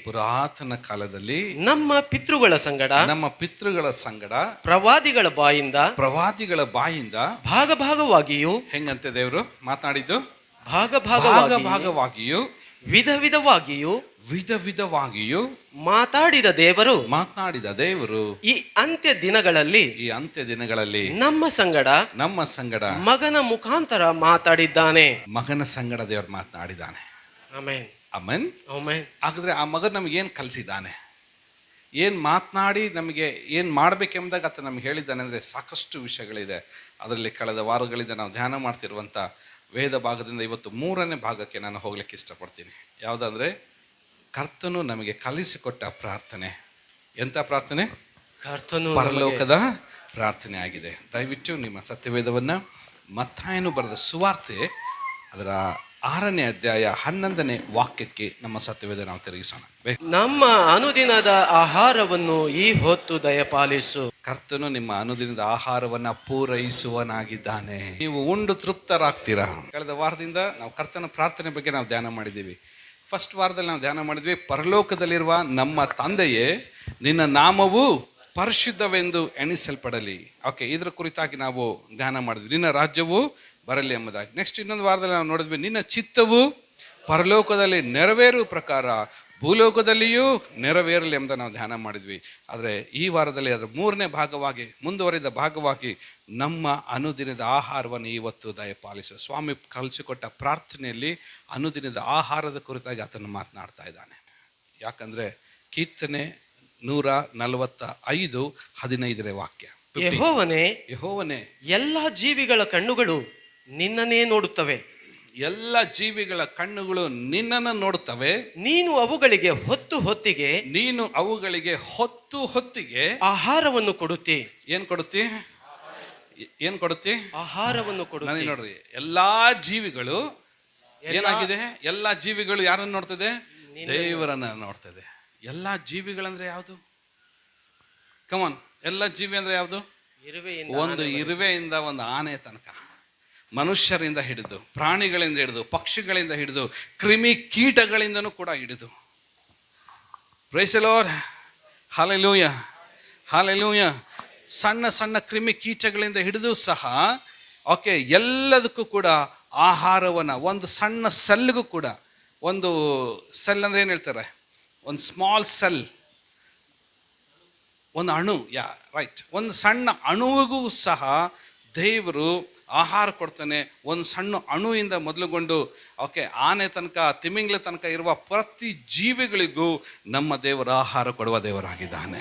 ಪುರಾತನ ಕಾಲದಲ್ಲಿ ನಮ್ಮ ಪಿತೃಗಳ ಸಂಗಡ ಪ್ರವಾದಿಗಳ ಬಾಯಿಂದ ಭಾಗವಾಗಿಯೂ ಹೆಂಗಂತೆ ದೇವರು ಮಾತನಾಡಿದ್ದು ಭಾಗವಾಗಿಯೂ ವಿಧ ವಿಧವಾಗಿಯೂ ಮಾತಾಡಿದ ದೇವರು ಈ ಅಂತ್ಯ ದಿನಗಳಲ್ಲಿ ನಮ್ಮ ಸಂಗಡ ಮಗನ ಮುಖಾಂತರ ಮಾತಾಡಿದ್ದಾನೆ. ಮಗನ ಸಂಗಡ ದೇವರು ಮಾತನಾಡಿದ್ದಾನೆ. Amen, amen, amen. ಹಾಗಾದ್ರೆ ಆ ಮಗನ ನಮಗೆ ಏನು ಕಲಿಸಿದ್ದಾನೆ, ಏನು ಮಾತನಾಡಿ ನಮಗೆ ಏನು ಮಾಡ್ಬೇಕೆಂಬುದಾಗ ಆತ ನಮ್ಗೆ ಹೇಳಿದ್ದಾನೆ ಅಂದರೆ ಸಾಕಷ್ಟು ವಿಷಯಗಳಿದೆ. ಅದರಲ್ಲಿ ಕಳೆದ ವಾರಗಳಿಂದ ನಾವು ಧ್ಯಾನ ಮಾಡ್ತಿರುವಂಥ ವೇದ ಭಾಗದಿಂದ ಇವತ್ತು 3ನೇ ಭಾಗಕ್ಕೆ ನಾನು ಹೋಗ್ಲಿಕ್ಕೆ ಇಷ್ಟಪಡ್ತೀನಿ. ಯಾವುದಂದ್ರೆ ಕರ್ತನು ನಮಗೆ ಕಲಿಸಿಕೊಟ್ಟ ಪ್ರಾರ್ಥನೆ. ಎಂಥ ಪ್ರಾರ್ಥನೆ? ಪರಲೋಕದ ಪ್ರಾರ್ಥನೆ ಆಗಿದೆ. ದಯವಿಟ್ಟು ನಿಮ್ಮ ಸತ್ಯವೇದವನ್ನು ಮತ್ತಾಯನು ಬರೆದ ಸುವಾರ್ತೆ ಅದರ 6ನೇ ಅಧ್ಯಾಯ 11ನೇ ವಾಕ್ಯಕ್ಕೆ ನಮ್ಮ ಸತ್ಯವೇದ ನಾವು ತಿರುಗಿಸೋಣ. ನಮ್ಮ ಅನುದಿನದ ಆಹಾರವನ್ನು ಈ ಹೊತ್ತು ದಯಪಾಲಿಸು. ಕರ್ತನು ನಿಮ್ಮ ಅನುದಿನದ ಆಹಾರವನ್ನ ಪೂರೈಸುವನಾಗಿದ್ದಾನೆ. ನೀವು ಉಂಡು ತೃಪ್ತರಾಗ್ತೀರಾ. ಕಳೆದ ವಾರದಿಂದ ನಾವು ಕರ್ತನ ಪ್ರಾರ್ಥನೆ ಬಗ್ಗೆ ನಾವು ಧ್ಯಾನ ಮಾಡಿದ್ದೀವಿ. ಫಸ್ಟ್ ವಾರದಲ್ಲಿ ನಾವು ಧ್ಯಾನ ಮಾಡಿದ್ವಿ, ಪರಲೋಕದಲ್ಲಿರುವ ನಮ್ಮ ತಂದೆಯೇ ನಿನ್ನ ನಾಮವು ಪರಿಶುದ್ಧವೆಂದು ಎಣಿಸಲ್ಪಡಲಿ. ಓಕೆ, ಇದರ ಕುರಿತಾಗಿ ನಾವು ಧ್ಯಾನ ಮಾಡಿದ್ವಿ. ನಿನ್ನ ರಾಜ್ಯವು ಬರಲಿ ಎಂಬುದಾಗಿ. ನೆಕ್ಸ್ಟ್ ಇನ್ನೊಂದು ವಾರದಲ್ಲಿ ನಾವು ನೋಡಿದ್ವಿ, ನಿನ್ನ ಚಿತ್ತವು ಪರಲೋಕದಲ್ಲಿ ನೆರವೇರುವ ಪ್ರಕಾರ ಭೂಲೋಕದಲ್ಲಿಯೂ ನೆರವೇರಲಿ ಎಂಬ ನಾವು ಧ್ಯಾನ ಮಾಡಿದ್ವಿ. ಆದರೆ ಈ ವಾರದಲ್ಲಿ ಅದರ 3ನೇ ಭಾಗವಾಗಿ ಮುಂದುವರಿದ ಭಾಗವಾಗಿ ನಮ್ಮ ಅನುದಿನದ ಆಹಾರವನ್ನು ಇವತ್ತು ದಯಪಾಲಿಸು. ಸ್ವಾಮಿ ಕಲಿಸಿಕೊಟ್ಟ ಪ್ರಾರ್ಥನೆಯಲ್ಲಿ ಅನುದಿನದ ಆಹಾರದ ಕುರಿತಾಗಿ ಆತನು ಮಾತನಾಡ್ತಾ ಇದ್ದಾನೆ. ಯಾಕಂದರೆ ಕೀರ್ತನೆ 145:15 ವಾಕ್ಯ, ಯೆಹೋವನೇ ಎಲ್ಲ ಜೀವಿಗಳ ಕಣ್ಣುಗಳು ನಿನ್ನನ್ನೇ ನೋಡುತ್ತವೆ. ಎಲ್ಲ ಜೀವಿಗಳ ಕಣ್ಣುಗಳು ನಿನ್ನನ್ನು ನೋಡುತ್ತವೆ. ನೀನು ಅವುಗಳಿಗೆ ಹೊತ್ತಿಗೆ ಆಹಾರವನ್ನು ಕೊಡುತ್ತಿ. ಆಹಾರವನ್ನು ಕೊಡುತ್ತಿ. ನೋಡ್ರಿ, ಎಲ್ಲಾ ಜೀವಿಗಳು ಏನಾಗಿದೆ? ಎಲ್ಲಾ ಜೀವಿಗಳು ಯಾರನ್ನು ನೋಡ್ತದೆ? ದೇವರನ್ನ ನೋಡ್ತದೆ. ಎಲ್ಲಾ ಜೀವಿಗಳಂದ್ರೆ ಯಾವುದು? ಕಮಾನ್, ಎಲ್ಲ ಜೀವಿ ಅಂದ್ರೆ ಯಾವುದು? ಒಂದು ಇರುವೆಯಿಂದ ಒಂದು ಆನೆ ತನಕ, ಮನುಷ್ಯರಿಂದ ಹಿಡಿದು ಪ್ರಾಣಿಗಳಿಂದ ಹಿಡಿದು ಪಕ್ಷಿಗಳಿಂದ ಹಿಡಿದು ಕ್ರಿಮಿ ಕೀಟಗಳಿಂದನೂ ಕೂಡ ಹಿಡಿದು, praise the lord, hallelujah, hallelujah, ಸಣ್ಣ ಸಣ್ಣ ಕ್ರಿಮಿ ಕೀಟಗಳಿಂದ ಹಿಡಿದು ಸಹ ಓಕೆ ಎಲ್ಲದಕ್ಕೂ ಕೂಡ ಆಹಾರವನ್ನು, ಒಂದು ಸಣ್ಣ ಸೆಲ್ಗೂ ಕೂಡ, ಒಂದು ಸೆಲ್ ಅಂದ್ರೆ ಏನು ಹೇಳ್ತಾರೆ? ಒಂದು ಸ್ಮಾಲ್ ಸೆಲ್, ಒಂದು ಅಣು, ರೈಟ್, ಒಂದು ಸಣ್ಣ ಅಣುವಿಗೂ ಸಹ ದೇವರು ಆಹಾರ ಕೊಡ್ತಾನೆ. ಒಂದು ಸಣ್ಣ ಅಣುವಿಂದ ಮೊದಲುಗೊಂಡು ಓಕೆ ಆನೆ ತನಕ, ತಿಮಿಂಗ್ಲ ತನಕ ಇರುವ ಪ್ರತಿ ಜೀವಿಗಳಿಗೂ ನಮ್ಮ ದೇವರು ಆಹಾರ ಕೊಡುವ ದೇವರಾಗಿದ್ದಾನೆ.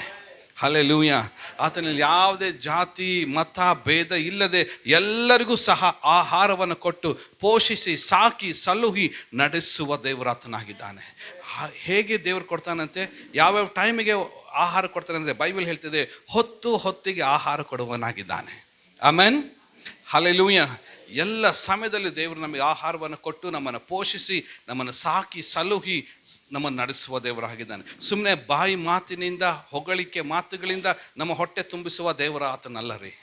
ಹಲ್ಲೆಲೂಯಾ. ಆತನಲ್ಲಿ ಯಾವುದೇ ಜಾತಿ ಮತ ಭೇದ ಇಲ್ಲದೆ ಎಲ್ಲರಿಗೂ ಸಹ ಆಹಾರವನ್ನು ಕೊಟ್ಟು ಪೋಷಿಸಿ ಸಾಕಿ ಸಲುಹಿ ನಡೆಸುವ ದೇವರಾತನಾಗಿದ್ದಾನೆ. ಹೇಗೆ ದೇವರು ಕೊಡ್ತಾನಂತೆ? ಯಾವ್ಯಾವ ಟೈಮಿಗೆ ಆಹಾರ ಕೊಡ್ತಾನೆ ಅಂದರೆ ಬೈಬಲ್ ಹೇಳ್ತಿದೆ, ಹೊತ್ತಿಗೆ ಆಹಾರ ಕೊಡುವನಾಗಿದ್ದಾನೆ. Amen, hallelujah. ಎಲ್ಲ ಸಮಯದಲ್ಲಿ ದೇವರು ನಮಗೆ ಆಹಾರವನ್ನು ಕೊಟ್ಟು ನಮ್ಮನ್ನು ಪೋಷಿಸಿ ನಮ್ಮನ್ನು ಸಾಕಿ ಸಲುಹಿ ನಮ್ಮನ್ನು ನಡೆಸುವ ದೇವರಾಗಿದ್ದಾನೆ. ಸುಮ್ಮನೆ ಬಾಯಿ ಮಾತಿನಿಂದ ಹೊಗಳಿಕೆ ಮಾತುಗಳಿಂದ ನಮ್ಮ ಹೊಟ್ಟೆ ತುಂಬಿಸುವ ದೇವರ ಆತನಲ್ಲ ರೀ.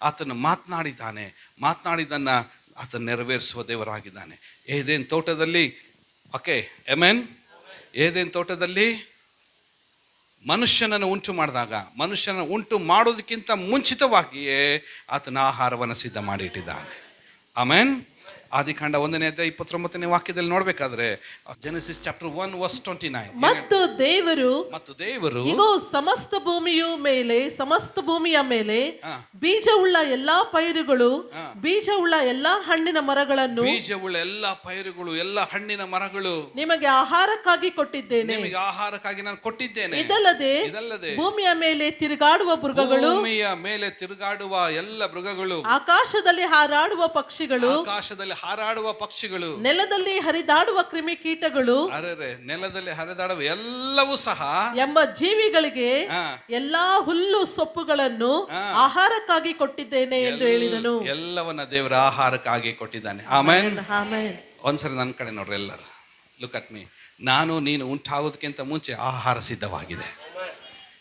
ಆತನು ಮಾತನಾಡಿದ್ದನ್ನು ಆತನ ನೆರವೇರಿಸುವ ದೇವರಾಗಿದ್ದಾನೆ. ಏದೇನ್ ತೋಟದಲ್ಲಿ ಓಕೆ ಆಮೆನ್, ಏದೇನ್ ತೋಟದಲ್ಲಿ ಮನುಷ್ಯನನ್ನು ಉಂಟು ಮಾಡಿದಾಗ, ಮನುಷ್ಯನ ಉಂಟು ಮಾಡೋದಕ್ಕಿಂತ ಮುಂಚಿತವಾಗಿಯೇ ಆತನ ಆಹಾರವನ್ನು ಸಿದ್ಧ ಮಾಡಿಟ್ಟಿದ್ದಾನೆ. ಆಮೆನ್. ಆದಿಕಾಂಡ 1ನೇ ಅಧ್ಯಾಯ 29ನೇ ವಾಕ್ಯದಲ್ಲಿ ನೋಡ್ಬೇಕಾದ್ರೆ, ಜೆನೆಸಿಸ್ ಚಾಪ್ಟರ್ 1:29, ಮತ್ತು ದೇವರು ಇಗೋ ಸಮಸ್ತ ಭೂಮಿಯ ಮೇಲೆ ಬೀಜವುಳ್ಳ ಎಲ್ಲಾ ಪೈರುಗಳು, ಬೀಜವುಳ್ಳ ಎಲ್ಲಾ ಹಣ್ಣಿನ ಮರಗಳನ್ನು, ಬೀಜವುಳ್ಳ ಎಲ್ಲಾ ಪೈರುಗಳು, ಎಲ್ಲಾ ಹಣ್ಣಿನ ಮರಗಳು ನಿಮಗೆ ಆಹಾರಕ್ಕಾಗಿ ಕೊಟ್ಟಿದ್ದೇನೆ. ನಿಮಗೆ ಆಹಾರಕ್ಕಾಗಿ ನಾನು ಕೊಟ್ಟಿದ್ದೇನೆ. ಇದಲ್ಲದೆ ಭೂಮಿಯ ಮೇಲೆ ತಿರುಗಾಡುವ ಮೃಗಗಳು, ಭೂಮಿಯ ಮೇಲೆ ತಿರುಗಾಡುವ ಎಲ್ಲ ಮೃಗಗಳು, ಆಕಾಶದಲ್ಲಿ ಹಾರಾಡುವ ಪಕ್ಷಿಗಳು, ಆಕಾಶದಲ್ಲಿ ಹಾರಾಡುವ ಪಕ್ಷಿಗಳು, ನೆಲದಲ್ಲಿ ಹರಿದಾಡುವ ಕ್ರಿಮಿ ಕೀಟಗಳು, ನೆಲದಲ್ಲಿ ಹರಿದಾಡುವ ಎಲ್ಲವೂ ಸಹ ಎಂಬ ಜೀವಿಗಳಿಗೆ ಎಲ್ಲಾ ಹುಲ್ಲು ಸೊಪ್ಪುಗಳನ್ನು ಆಹಾರಕ್ಕಾಗಿ ಕೊಟ್ಟಿದ್ದೇನೆ ಎಂದು ಹೇಳಿದನು. ಎಲ್ಲವನ್ನ ದೇವರ ಆಹಾರಕ್ಕಾಗಿ ಕೊಟ್ಟಿದ್ದಾನೆ. Amen, amen. ಒಂದ್ಸರಿ ನನ್ನ ಕಡೆ ನೋಡ್ರಿ ಎಲ್ಲರೂ, ಲುಕ್ ಅಟ್ ಮೀ. ನಾನು ನೀನು ಉಂಟಾಗೋದಕ್ಕಿಂತ ಮುಂಚೆ ಆಹಾರ ಸಿದ್ಧವಾಗಿದೆ.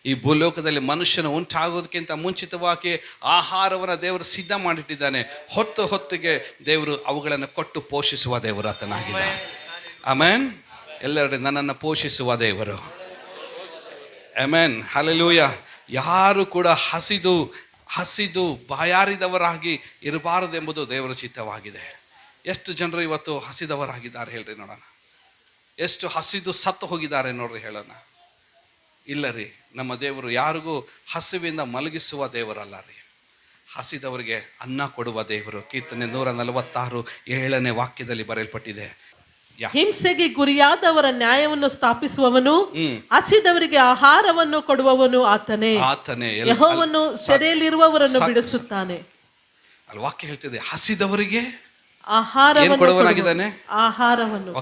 ಈ ಭೂಲೋಕದಲ್ಲಿ ಮನುಷ್ಯನ ಉಂಟಾಗೋದಕ್ಕಿಂತ ಮುಂಚಿತವಾಗಿ ಆಹಾರವನ್ನು ದೇವರು ಸಿದ್ಧ ಮಾಡಿಟ್ಟಿದ್ದಾನೆ. ಹೊತ್ತಿಗೆ ದೇವರು ಅವುಗಳನ್ನು ಕೊಟ್ಟು ಪೋಷಿಸುವ ದೇವರು ಆತನಾಗಿದ್ದಾನೆ. ಆಮೆನ್. ಎಲ್ಲೆಡೆ ನನ್ನನ್ನು ಪೋಷಿಸುವ ದೇವರು. Amen, hallelujah. ಯಾರು ಕೂಡ ಹಸಿದು ಬಾಯಾರಿದವರಾಗಿ ಇರಬಾರದೆಂಬುದು ದೇವರ ಚಿತ್ತವಾಗಿದೆ. ಎಷ್ಟು ಜನರು ಇವತ್ತು ಹಸಿದವರಾಗಿದ್ದಾರೆ ಹೇಳ್ರಿ ನೋಡೋಣ. ಎಷ್ಟು ಹಸಿದು ಸತ್ತು ಹೋಗಿದ್ದಾರೆ ನೋಡ್ರಿ ಹೇಳೋಣ. ಇಲ್ಲ ರೀ, ನಮ್ಮ ದೇವರು ಯಾರಿಗೂ ಹಸಿವಿಂದ ಮಲಗಿಸುವ ದೇವರಲ್ಲ ರೀ, ಹಸಿದವರಿಗೆ ಅನ್ನ ಕೊಡುವ ದೇವರು. ಕೀರ್ತನೆ 146:7 ವಾಕ್ಯದಲ್ಲಿ ಬರೆಯಲ್ಪಟ್ಟಿದೆ. ಹಿಂಸೆಗೆ ಗುರಿಯಾದವರ ನ್ಯಾಯವನ್ನು ಸ್ಥಾಪಿಸುವವನು, ಹಸಿದವರಿಗೆ ಆಹಾರವನ್ನು ಕೊಡುವವನು ಆತನೇ. ಯೆಹೋವನು ಸೆರೆಯಲ್ಲಿರುವವರನ್ನು ಬಿಡಿಸುತ್ತಾನೆ. ಅಲ್ಲಿ ವಾಕ್ಯ ಹೇಳ್ತಿದೆ, ಹಸಿದವರಿಗೆ ಆಹಾರವನ್ನು ಕೊಡುವನಾಗಿದ್ದಾನೆ. ಆಹಾರವನ್ನು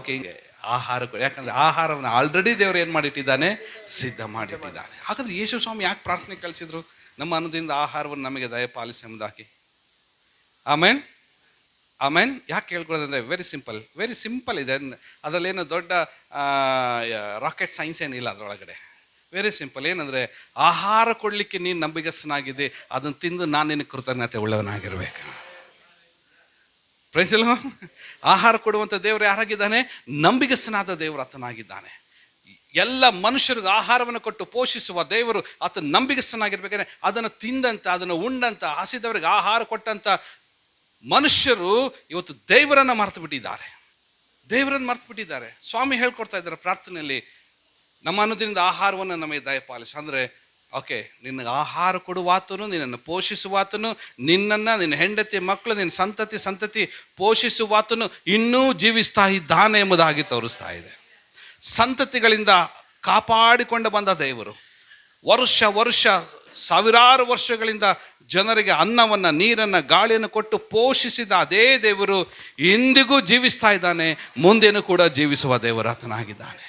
ಆಹಾರ, ಯಾಕಂದ್ರೆ ಆಹಾರವನ್ನು ಆಲ್ರೆಡಿ ದೇವರು ಏನ್ ಮಾಡಿಟ್ಟಿದ್ದಾನೆ, ಸಿದ್ಧ ಮಾಡಿಟ್ಟಿದ್ದಾನೆ. ಹಾಗಾದ್ರೆ ಯೇಸು ಸ್ವಾಮಿ ಯಾಕೆ ಪ್ರಾರ್ಥನೆ ಕಳಿಸಿದ್ರು? ನಮ್ಮ ಅನ್ನದಿಂದ ಆಹಾರವನ್ನು ನಮಗೆ ದಯಪಾಲಿಸಿ ಎಂಬುದಾಗಿ. ಆಮೇನ್ ಆಮೇನ್. ಯಾಕೆ ಹೇಳ್ಕೊಡೋದಂದ್ರೆ ವೆರಿ ಸಿಂಪಲ್ ಇದೆ. ಅದರಲ್ಲೇನು ದೊಡ್ಡ ರಾಕೆಟ್ ಸೈನ್ಸ್ ಏನಿಲ್ಲ ಅದರೊಳಗಡೆ. Very simple. ಏನಂದ್ರೆ ಆಹಾರ ಕೊಡ್ಲಿಕ್ಕೆ ನೀನು ನಂಬಿಗಸ್ತನಾಗಿದೆ, ಅದನ್ನು ತಿಂದು ನಾನು ನಿನಗೆ ಕೃತಜ್ಞತೆ ಉಳ್ಳವನಾಗಿರ್ಬೇಕು. Price the lord. ಆಹಾರ ಕೊಡುವಂಥ ದೇವರು ಯಾರಾಗಿದ್ದಾನೆ? ನಂಬಿಗಸ್ತನಾದ ದೇವರು ಆತನಾಗಿದ್ದಾನೆ. ಎಲ್ಲ ಮನುಷ್ಯರಿಗೆ ಆಹಾರವನ್ನು ಕೊಟ್ಟು ಪೋಷಿಸುವ ದೇವರು ಆತ ನಂಬಿಗಸ್ತನಾಗಿರ್ಬೇಕಾದ್ರೆ ಅದನ್ನು ತಿಂದಂತ, ಅದನ್ನು ಉಂಡಂತ, ಹಸಿದವರಿಗೆ ಆಹಾರ ಕೊಟ್ಟಂತ ಮನುಷ್ಯರು ಇವತ್ತು ದೇವರನ್ನು ಮರೆತು ಬಿಟ್ಟಿದ್ದಾರೆ. ಸ್ವಾಮಿ ಹೇಳ್ಕೊಡ್ತಾ ಇದ್ದಾರೆ ಪ್ರಾರ್ಥನೆಯಲ್ಲಿ, ನಮ್ಮ ಅನ್ನದಿಂದ ಆಹಾರವನ್ನು ನಮಗೆ ದಯಪಾಲಿಸು. ಅಂದರೆ ಓಕೆ, ನಿನಗೆ ಆಹಾರ ಕೊಡುವಾತನು, ನಿನ್ನನ್ನು ಪೋಷಿಸುವಾತನು, ನಿನ್ನ ಹೆಂಡತಿ ಮಕ್ಕಳು, ನಿನ್ನ ಸಂತತಿ ಪೋಷಿಸುವಾತನು ಇನ್ನೂ ಜೀವಿಸ್ತಾ ಇದ್ದಾನೆ ಎಂಬುದಾಗಿ ತೋರಿಸ್ತಾ ಇದೆ. ಸಂತತಿಗಳಿಂದ ಕಾಪಾಡಿಕೊಂಡು ಬಂದ ದೇವರು, ವರ್ಷ ಸಾವಿರಾರು ವರ್ಷಗಳಿಂದ ಜನರಿಗೆ ಅನ್ನವನ್ನು, ನೀರನ್ನು, ಗಾಳಿಯನ್ನು ಕೊಟ್ಟು ಪೋಷಿಸಿದ ಅದೇ ದೇವರು ಇಂದಿಗೂ ಜೀವಿಸ್ತಾ ಇದ್ದಾನೆ, ಮುಂದೇನು ಕೂಡ ಜೀವಿಸುವ ದೇವರು ಆತನಾಗಿದ್ದಾನೆ.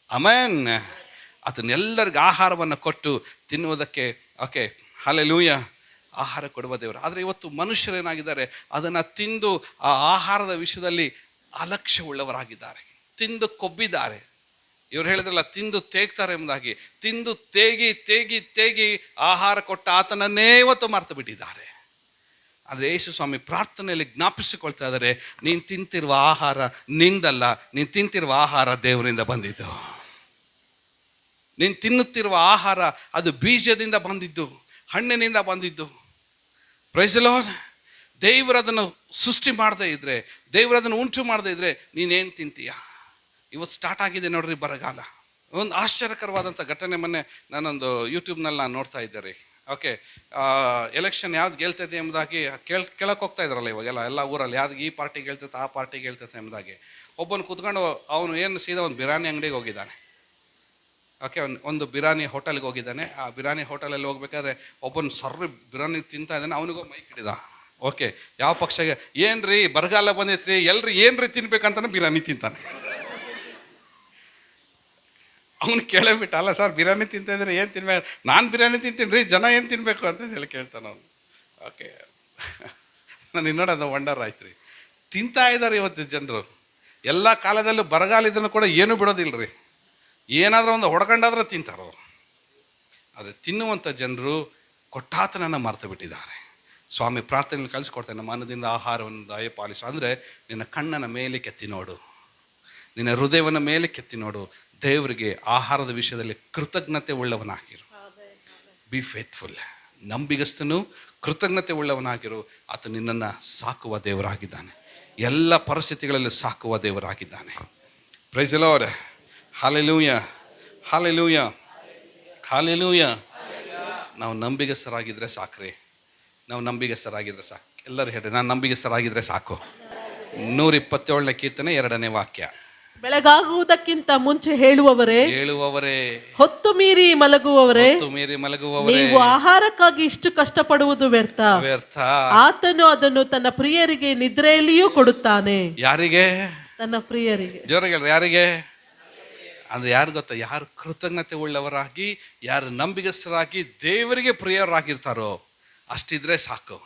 ಆಮೆನ್. ಆತನೆಲ್ಲರಿಗೂ ಆಹಾರವನ್ನು ಕೊಟ್ಟು ತಿನ್ನುವುದಕ್ಕೆ ಓಕೆ, ಹಲ್ಲೆಲೂಯ, ಆಹಾರ ಕೊಡುವ ದೇವರು. ಆದರೆ ಇವತ್ತು ಮನುಷ್ಯರೇನಾಗಿದ್ದಾರೆ, ಅದನ್ನು ತಿಂದು ಆ ಆಹಾರದ ವಿಷಯದಲ್ಲಿ ಅಲಕ್ಷ್ಯವುಳ್ಳವರಾಗಿದ್ದಾರೆ, ತಿಂದು ಕೊಬ್ಬಿದ್ದಾರೆ. ಇವ್ರು ಹೇಳಿದ್ರಲ್ಲ, ತಿಂದು ತೇಗ್ತಾರೆ ಎಂಬುದಾಗಿ. ತಿಂದು ತೇಗಿ ಆಹಾರ ಕೊಟ್ಟ ಆತನನ್ನೇ ಇವತ್ತು ಮರೆತು ಬಿಟ್ಟಿದ್ದಾರೆ. ಆದರೆ ಯೇಸು ಸ್ವಾಮಿ ಪ್ರಾರ್ಥನೆಯಲ್ಲಿ ಜ್ಞಾಪಿಸಿಕೊಳ್ತಾ ಇದ್ದಾರೆ, ನೀನು ತಿಂತಿರುವ ಆಹಾರ ನಿಂದಲ್ಲ, ನೀನು ತಿಂತಿರುವ ಆಹಾರ ದೇವರಿಂದ ಬಂದಿದ್ದು. ನೀನು ತಿನ್ನುತ್ತಿರುವ ಆಹಾರ ಅದು ಬೀಜದಿಂದ ಬಂದಿದ್ದು, ಹಣ್ಣಿನಿಂದ ಬಂದಿದ್ದು. Price the lord. ದೇವರದನ್ನು ಸೃಷ್ಟಿ ಮಾಡದೇ ಇದ್ರೆ, ದೇವರದನ್ನು ಉಂಟು ಮಾಡದೇ ಇದ್ರೆ ನೀನೇನು ತಿಂತೀಯ? ಇವತ್ತು ಸ್ಟಾರ್ಟ್ ಆಗಿದೆ ನೋಡ್ರಿ ಬರಗಾಲ. ಒಂದು ಆಶ್ಚರ್ಯಕರವಾದಂಥ ಘಟನೆ ಮೊನ್ನೆ ನಾನೊಂದು ಯೂಟ್ಯೂಬ್ನಲ್ಲಿ ನಾನು ನೋಡ್ತಾ ಇದ್ದೆ ರೀ. ಓಕೆ, ಎಲೆಕ್ಷನ್ ಯಾವ್ದು ಗೆಲ್ತೈತೆ ಎಂಬುದಾಗಿ ಕೇಳಕ್ಕೆ ಹೋಗ್ತಾ ಇದ್ರಲ್ಲ ಇವಾಗೆಲ್ಲ ಎಲ್ಲ ಊರಲ್ಲಿ, ಯಾವ್ದು ಈ ಪಾರ್ಟಿ ಗೆಲ್ತೈತೆ ಆ ಪಾರ್ಟಿ ಗೆಲ್ತೈತೆ ಎಂಬುದಾಗಿ. ಒಬ್ಬನು ಕೂತ್ಕೊಂಡು ಅವನು ಏನು ಸೀದಾ ಒಂದು ಬಿರಿಯಾನಿ ಅಂಗಡಿಗೆ ಹೋಗಿದ್ದಾನೆ. ಓಕೆ, ಒಂದು ಬಿರಿಯಾನಿ ಹೋಟೆಲ್ಗೆ ಹೋಗಿದ್ದಾನೆ. ಆ ಬಿರಿಯಾನಿ ಹೋಟೆಲಲ್ಲಿ ಹೋಗ್ಬೇಕಾದ್ರೆ ಒಬ್ಬನು ಬಿರಿಯಾನಿ ತಿಂತಾ ಇದ್ದಾನೆ. ಅವನಿಗೂ ಮೈಕ್ ಹಿಡಿದ. ಓಕೆ, ಯಾವ ಪಕ್ಷಗೆ? ಏನ್ರಿ ಬರಗಾಲ ಬಂದೈತ್ರಿ, ಎಲ್ರಿ ಏನ್ರಿ ತಿನ್ಬೇಕಂತಾನೆ ಬಿರಿಯಾನಿ ತಿಂತಾನೆ. ಅವನು ಕೇಳಬಿಟ್ಟ, ಅಲ್ಲ ಸರ್ ಬಿರಿಯಾನಿ ತಿಂತಿದ್ರೆ ಏನು ತಿನ್ಬೇಕು? ನಾನು ಬಿರಿಯಾನಿ ತಿಂತೀನಿ ರೀ, ಜನ ಏನು ತಿನ್ನಬೇಕು ಅಂತ ಹೇಳಿ ಕೇಳ್ತಾನೆ ಅವನು. ಓಕೆ, ನಾನು ಇನ್ನೋಡೋದು ವಂಡರ್ ಆಯ್ತು ರೀ. ತಿಂತಾ ಇದ್ದಾರೆ ಇವತ್ತು ಜನರು. ಎಲ್ಲ ಕಾಲದಲ್ಲೂ ಬರಗಾಲ ಇದನ್ನು ಕೂಡ ಏನೂ ಬಿಡೋದಿಲ್ಲ ರೀ. ಏನಾದರೂ ಒಂದು ಹೊಡ್ಕೊಂಡಾದ್ರೆ ತಿಂತಾರೋ. ಆದರೆ ತಿನ್ನುವಂಥ ಜನರು ಕೊಟ್ಟಾತನನ್ನು ಮರೆತು ಬಿಟ್ಟಿದ್ದಾರೆ. ಸ್ವಾಮಿ ಪ್ರಾರ್ಥನೆಯಲ್ಲಿ ಕಳಿಸ್ಕೊಡ್ತೇನೆ, ನಮ್ಮ ಅನ್ನದಿಂದ ಆಹಾರವನ್ನು ದಯಪಾಲಿಸು. ಅಂದರೆ ನಿನ್ನ ಕಣ್ಣನ ಮೇಲೆ ಕೆತ್ತಿ ನೋಡು, ನಿನ್ನ ಹೃದಯವನ್ನು ಮೇಲೆ ಕೆತ್ತಿ ನೋಡು. ದೇವರಿಗೆ ಆಹಾರದ ವಿಷಯದಲ್ಲಿ ಕೃತಜ್ಞತೆ ಉಳ್ಳವನಾಗಿರು. ಬಿ ಫೇತ್ಫುಲ್, ನಂಬಿಗಸ್ತನು, ಕೃತಜ್ಞತೆ ಉಳ್ಳವನಾಗಿರು. ಆತ ನಿನ್ನನ್ನು ಸಾಕುವ ದೇವರಾಗಿದ್ದಾನೆ, ಎಲ್ಲ ಪರಿಸ್ಥಿತಿಗಳಲ್ಲಿ ಸಾಕುವ ದೇವರಾಗಿದ್ದಾನೆ. Praise the lord. Hallelujah, hallelujah, hallelujah. ನಾವು ನಂಬಿಗಸ್ತರಾಗಿದ್ದರೆ ಸಾಕ್ರಿ, ನಾವು ನಂಬಿಗಸ್ತರಾಗಿದ್ದರೆ ಸಾಕು. ಎಲ್ಲರೂ ಹೇಳಿ, ನಾನು ನಂಬಿಗಸ್ತರಾಗಿದ್ದರೆ ಸಾಕು. 127ನೇ ಕೀರ್ತನೆ 2ನೇ ವಾಕ್ಯ. ಬೆಳಗಾಗುವುದಕ್ಕಿಂತ ಮುಂಚೆ ಹೇಳುವವರೇ, ಹೊತ್ತು ಮೀರಿ ಮಲಗುವವರೇ, ನೀವು ಆಹಾರಕ್ಕಾಗಿ ಇಷ್ಟು ಕಷ್ಟಪಡುವುದು ವ್ಯರ್ಥ. ಆತನು ಅದನ್ನು ತನ್ನ ಪ್ರಿಯರಿಗೆ ನಿದ್ರೆಯಲ್ಲಿಯೂ ಕೊಡುತ್ತಾನೆ. ಯಾರಿಗೆ? ತನ್ನ ಪ್ರಿಯರಿಗೆ. ಜೋರಾಗಿ ಹೇಳ್ರಿ, ಯಾರಿಗೆ? ಅಂದ್ರೆ ಯಾರು ಗೊತ್ತಾ? ಯಾರು ಕೃತಜ್ಞತೆ ಉಳ್ಳವರಾಗಿ, ಯಾರು ನಂಬಿಗಸ್ತರಾಗಿ ದೇವರಿಗೆ ಪ್ರಿಯರಾಗಿರ್ತಾರೋ ಅಷ್ಟಿದ್ರೆ ಸಾಕು.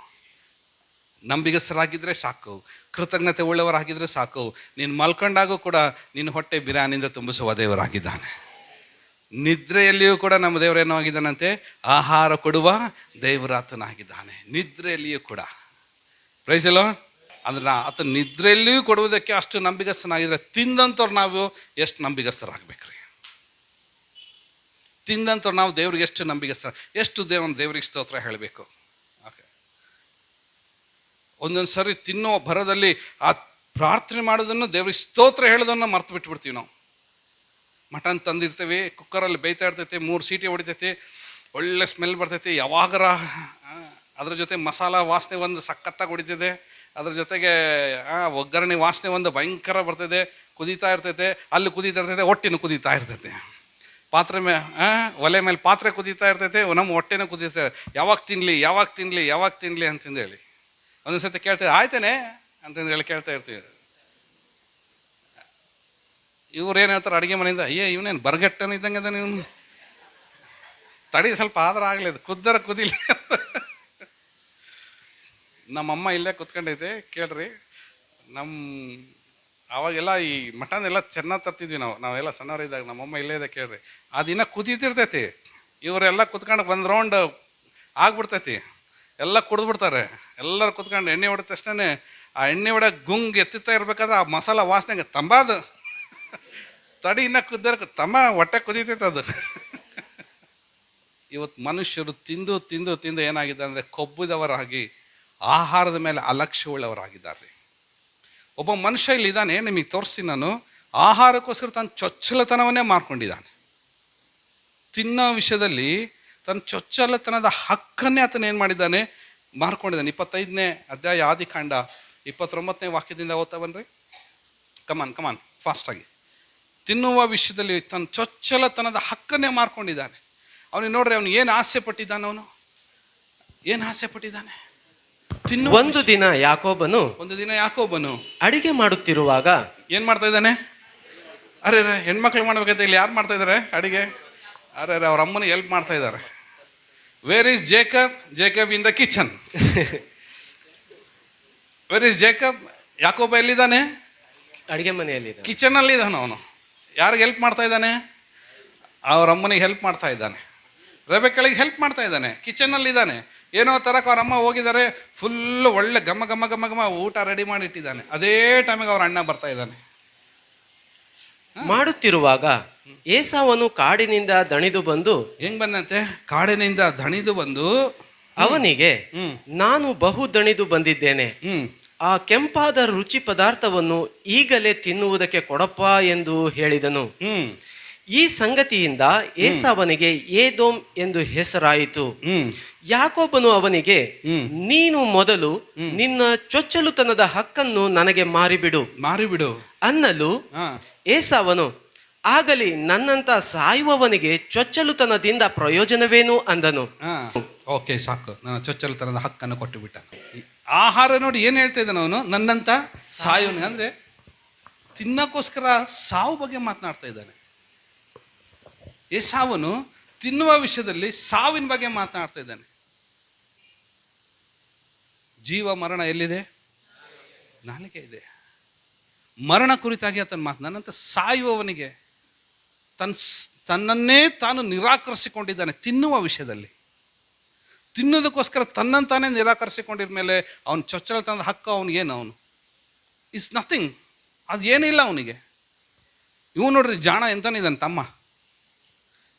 ನಂಬಿಗಸ್ತರಾಗಿದ್ರೆ ಸಾಕು, ಕೃತಜ್ಞತೆ ಉಳ್ಳವರಾಗಿದ್ರೆ ಸಾಕು. ನೀನು ಮಲ್ಕೊಂಡಾಗೂ ಕೂಡ ನಿನ್ನ ಹೊಟ್ಟೆ ಬಿರಿಯಾನಿಯಿಂದ ತುಂಬಿಸುವ ದೇವರಾಗಿದ್ದಾನೆ. ನಿದ್ರೆಯಲ್ಲಿಯೂ ಕೂಡ ನಮ್ಮ ದೇವರೇನೋ ಆಗಿದ್ದಾನಂತೆ, ಆಹಾರ ಕೊಡುವ ದೇವರಾತನಾಗಿದ್ದಾನೆ. ನಿದ್ರೆಯಲ್ಲಿಯೂ ಕೂಡ. Praise the Lord. ಅಂದ್ರೆ ಆತ ನಿದ್ರೆಯಲ್ಲಿಯೂ ಕೊಡುವುದಕ್ಕೆ ಅಷ್ಟು ನಂಬಿಗಸ್ತನಾಗಿದ್ರೆ ತಿಂದಂಥವ್ರು ನಾವು ಎಷ್ಟು ನಂಬಿಗಸ್ತರಾಗಬೇಕ್ರಿ. ತಿಂದಂಥವ್ರು ನಾವು ದೇವ್ರಿಗೆ ಎಷ್ಟು ನಂಬಿಗಸ್ತರ, ಎಷ್ಟು ದೇವ್ರಿಗೆ ಸ್ತೋತ್ರ ಹೇಳಬೇಕು. ಓಕೆ, ಒಂದೊಂದು ಸರಿ ತಿನ್ನೋ ಭರದಲ್ಲಿ ಆ ಪ್ರಾರ್ಥನೆ ಮಾಡೋದನ್ನು ದೇವ್ರಿಗೆ ಸ್ತೋತ್ರ ಹೇಳೋದನ್ನು ಮರ್ತು ಬಿಟ್ಬಿಡ್ತೀವಿ ನಾವು. ಮಟನ್ ತಂದಿರ್ತೀವಿ, ಕುಕ್ಕರಲ್ಲಿ ಬೇಯ್ತಾ ಇರ್ತೈತಿ, 3 ಸೀಟಿ ಹೊಡಿತೈತಿ, ಒಳ್ಳೆ ಸ್ಮೆಲ್ ಬರ್ತೈತಿ. ಯಾವಾಗರ ಅದ್ರ ಜೊತೆ ಮಸಾಲ ವಾಸನೆ ಒಂದು ಸಖತ್ತಾಗಿ ಹೊಡಿತಿದೆ, ಅದ್ರ ಜೊತೆಗೆ ಒಗ್ಗರಣೆ ವಾಸನೆ ಒಂದು ಭಯಂಕರ ಬರ್ತೈತೆ, ಕುದೀತಾ ಇರ್ತೈತೆ, ಅಲ್ಲಿ ಕುದೀತಾ ಇರ್ತೈತೆ, ಹೊಟ್ಟೆನೂ ಕುದೀತಾ ಇರ್ತೈತೆ. ಪಾತ್ರೆ ಒಲೆ ಮೇಲೆ ಪಾತ್ರೆ ಕುದೀತಾ ಇರ್ತೈತೆ, ನಮ್ಮ ಹೊಟ್ಟೆನೂ ಕುದೀತಾ. ಯಾವಾಗ ತಿನ್ನಲಿ ಅಂತಂದೇಳಿ ಒಂದೊಂದು ಸತಿ ಕೇಳ್ತೇವೆ, ಆಯ್ತೇನೆ ಅಂತಂದೇಳಿ ಕೇಳ್ತಾ ಇರ್ತೀವಿ. ಇವ್ರು ಏನು ಹೇಳ್ತಾರೆ ಅಡುಗೆ ಮನೆಯಿಂದ, ಇವನೇನು ಬರ್ಗಟ್ಟನ ಇದ್ದಂಗೆ ಅದ, ನೀವು ತಡಿ ಸ್ವಲ್ಪ ಆದ್ರೆ ಆಗ್ಲಿದು, ಕುದಿಲಿ. ನಮ್ಮಮ್ಮ ಇಲ್ಲೇ ಕುತ್ಕೊಂಡೈತೆ ಕೇಳ್ರಿ. ಅವಾಗೆಲ್ಲ ಈ ಮಟನ್ ಎಲ್ಲ ಚೆನ್ನಾಗಿ ತರ್ತಿದ್ವಿ ನಾವೆಲ್ಲ ಸಣ್ಣವರಿದ್ದಾಗ. ನಮ್ಮಮ್ಮ ಇಲ್ಲೇ ಇದೆ ಕೇಳ್ರಿ. ಅದಿನ್ನ ಕುದೀತಿರ್ತೈತಿ, ಇವರೆಲ್ಲ ಕುತ್ಕೊಂಡು ಒಂದು ರೌಂಡ್ ಆಗ್ಬಿಡ್ತೈತಿ, ಎಲ್ಲ ಕುಡಿದ್ಬಿಡ್ತಾರೆ. ಎಲ್ಲರೂ ಕುತ್ಕೊಂಡು ಎಣ್ಣೆ ಹೊಡೆದ ತಕ್ಷಣ ಆ ಎಣ್ಣೆ ಹೊಡೆ ಗುಂಗ್ ಎತ್ತುತ್ತಾ ಇರ್ಬೇಕಾದ್ರೆ ಆ ಮಸಾಲ ವಾಸನೆಗೆ ತಂಬಾದು ತಡಿ ಇನ್ನ ತಮ್ಮ ಹೊಟ್ಟೆ ಕುದೀತೈತೆ ಅದು. ಇವತ್ತು ಮನುಷ್ಯರು ತಿಂದು ತಿಂದು ತಿಂದು ಏನಾಗಿದೆ ಅಂದರೆ ಕೊಬ್ಬಿದವರಾಗಿ ಆಹಾರದ ಮೇಲೆ ಅಲಕ್ಷ್ಯವುಳ್ಳವರಾಗಿದ್ದಾರೆ. ಒಬ್ಬ ಮನುಷ್ಯ ಇಲ್ಲಿದ್ದಾನೆ, ನಿಮಗೆ ತೋರಿಸ್ತೀನಿ ನಾನು. ಆಹಾರಕ್ಕೋಸ್ಕರ ತನ್ನ ಚೊಚ್ಚಲತನವನ್ನೇ ಮಾರ್ಕೊಂಡಿದ್ದಾನೆ. ತಿನ್ನೋ ವಿಷಯದಲ್ಲಿ ತನ್ನ ಚೊಚ್ಚಲತನದ ಹಕ್ಕನ್ನೇ ಆತನ ಏನು ಮಾಡಿದ್ದಾನೆ, ಮಾರ್ಕೊಂಡಿದ್ದಾನೆ. 25ನೇ ಅಧ್ಯಾಯ ಆದಿಕಾಂಡ 29ನೇ ವಾಕ್ಯದಿಂದ ಓದ್ತಾ ಬನ್ರಿ. ಕಮಾನ್ ಫಾಸ್ಟಾಗಿ. ತಿನ್ನುವ ವಿಷಯದಲ್ಲಿ ತನ್ನ ಚೊಚ್ಚಲತನದ ಹಕ್ಕನ್ನೇ ಮಾರ್ಕೊಂಡಿದ್ದಾನೆ. ಅವನಿಗೆ ನೋಡ್ರಿ, ಅವನು ಏನು ಆಸೆ ಪಟ್ಟಿದ್ದಾನೆ, ಏನು ಆಸೆ ಪಟ್ಟಿದ್ದಾನೆ. ಒಂದು ದಿನ ಯಾಕೋಬನು ಅಡಿಗೆ ಮಾಡುತ್ತಿರುವಾಗ ಏನ್ ಮಾಡ್ತಾ ಇದ್ದಾನೆ? ಅರೆ ಹೆಣ್ಮಕ್ಳು ಮಾಡ್ಬೇಕಾಯ್ತು, ಇಲ್ಲಿ ಯಾರು ಮಾಡ್ತಾ ಇದ್ದಾರೆ ಅಡಿಗೆ? ಅರೆ ಅವ್ರ ಅಮ್ಮನಿಗೆ ಹೆಲ್ಪ್ ಮಾಡ್ತಾ ಇದ್ದಾರೆ. Where is Jacob in the kitchen. Where is Jacob? ಯಾಕೋಬ ಎಲ್ಲಿದ್ದಾನೆ? ಅಡಿಗೆ ಮನೆಯಲ್ಲಿ, ಕಿಚನ್ ಅಲ್ಲಿ ಇದ್ದಾನೆ. ಅವನು ಯಾರಿಗೆ ಹೆಲ್ಪ್ ಮಾಡ್ತಾ ಇದ್ದಾನೆ? ಅವ್ರ ಅಮ್ಮನಿಗೆ ಹೆಲ್ಪ್ ಮಾಡ್ತಾ ಇದ್ದಾನೆ. ರೆಬೆಕ್ಕಳಿಗೆ ಹೆಲ್ಪ್ ಮಾಡ್ತಾ ಇದ್ದಾನೆ. ಕಿಚನಲ್ಲಿ ಇದ್ದಾನೆ. ಏನೋ ತರಕ್ಕೆ ಅವ್ರ ಅಮ್ಮ ಹೋಗಿದ್ದಾರೆ, ಫುಲ್ಲು ಒಳ್ಳೆ ಘಮ ಘಮ ಘಮ ಘಮ ಊಟ ರೆಡಿ ಮಾಡಿ ಇಟ್ಟಿದ್ದಾನೆ. ಅದೇ ಟೈಮಿಗೆ ಅವ್ರ ಅಣ್ಣ ಬರ್ತಾ ಇದ್ದಾನೆ. ಮಾಡುತ್ತಿರುವಾಗ ಏಸಾವನು ಕಾಡಿನಿಂದ ದಣಿದು ಬಂದು, ಹೆಂಗ್ ಬಂದಂತೆ? ಕಾಡಿನಿಂದ ದಣಿದು ಬಂದು ಅವನಿಗೆ, ನಾನು ಬಹು ದಣಿದು ಬಂದಿದ್ದೇನೆ, ಆ ಕೆಂಪಾದ ರುಚಿ ಪದಾರ್ಥವನ್ನು ಈಗಲೇ ತಿನ್ನುವುದಕ್ಕೆ ಕೊಡಪ್ಪ ಎಂದು ಹೇಳಿದನು. ಈ ಸಂಗತಿಯಿಂದ ಏಸಾವನಿಗೆ ಏದೋಮ್ ಎಂದು ಹೆಸರಾಯಿತು. ಯಾಕೋಬನು ಅವನಿಗೆ, ನೀನು ಮೊದಲು ನಿನ್ನ ಚೊಚ್ಚಲುತನದ ಹಕ್ಕನ್ನು ನನಗೆ ಮಾರಿಬಿಡು ಅನ್ನಲು, ಏಸಾವನು, ಆಗಲಿ, ನನ್ನಂತ ಸಾಯುವವನಿಗೆ ಚೊಚ್ಚಲುತನದಿಂದ ಪ್ರಯೋಜನವೇನು ಅಂದನು. ಓಕೆ, ಸಾಕು, ನನ್ನ ಚೊಚ್ಚಲುತನದ ಹಕ್ಕನ್ನು ಕೊಟ್ಟು ಬಿಟ್ಟ. ಆಹಾರ ನೋಡಿ ಏನು ಹೇಳ್ತಾ ಇದ್ದಾನ ಅವನು, ನನ್ನಂತ ಸಾಯುವನಿಗೆ. ಅಂದ್ರೆ ತಿನ್ನಕ್ಕೋಸ್ಕರ ಸಾವು ಬಗ್ಗೆ ಮಾತನಾಡ್ತಾ ಇದ್ದಾನೆ. ಏಸಾವನು ತಿನ್ನುವ ವಿಷಯದಲ್ಲಿ ಸಾವಿನ ಬಗ್ಗೆ ಮಾತನಾಡ್ತಾ ಇದ್ದಾನೆ. ಜೀವ ಮರಣ ಎಲ್ಲಿದೆ? ನಾಲಿಗೆ ಇದೆ. ಮರಣ ಕುರಿತಾಗಿ ಆತನ ಮಾತು. ನನ್ನಂತ ಸಾಯುವವನಿಗೆ ತನ್ನನ್ನೇ ತಾನು ನಿರಾಕರಿಸಿಕೊಂಡಿದ್ದಾನೆ. ತಿನ್ನುವ ವಿಷಯದಲ್ಲಿ ತಿನ್ನೋದಕ್ಕೋಸ್ಕರ ತನ್ನಂತಾನೇ ನಿರಾಕರಿಸಿಕೊಂಡಿದ ಮೇಲೆ ಅವನು ಚೊಚ್ಚಲತನದ ಹಕ್ಕು ಅವನಿಗೇನು? ಅವನು ಇಸ್ ನಥಿಂಗ್. ಅದು ಏನಿಲ್ಲ ಅವನಿಗೆ. ಇವು ನೋಡ್ರಿ, ಜಾಣ ಎಂತಾನಿದ್ದಾನೆ ತಮ್ಮ.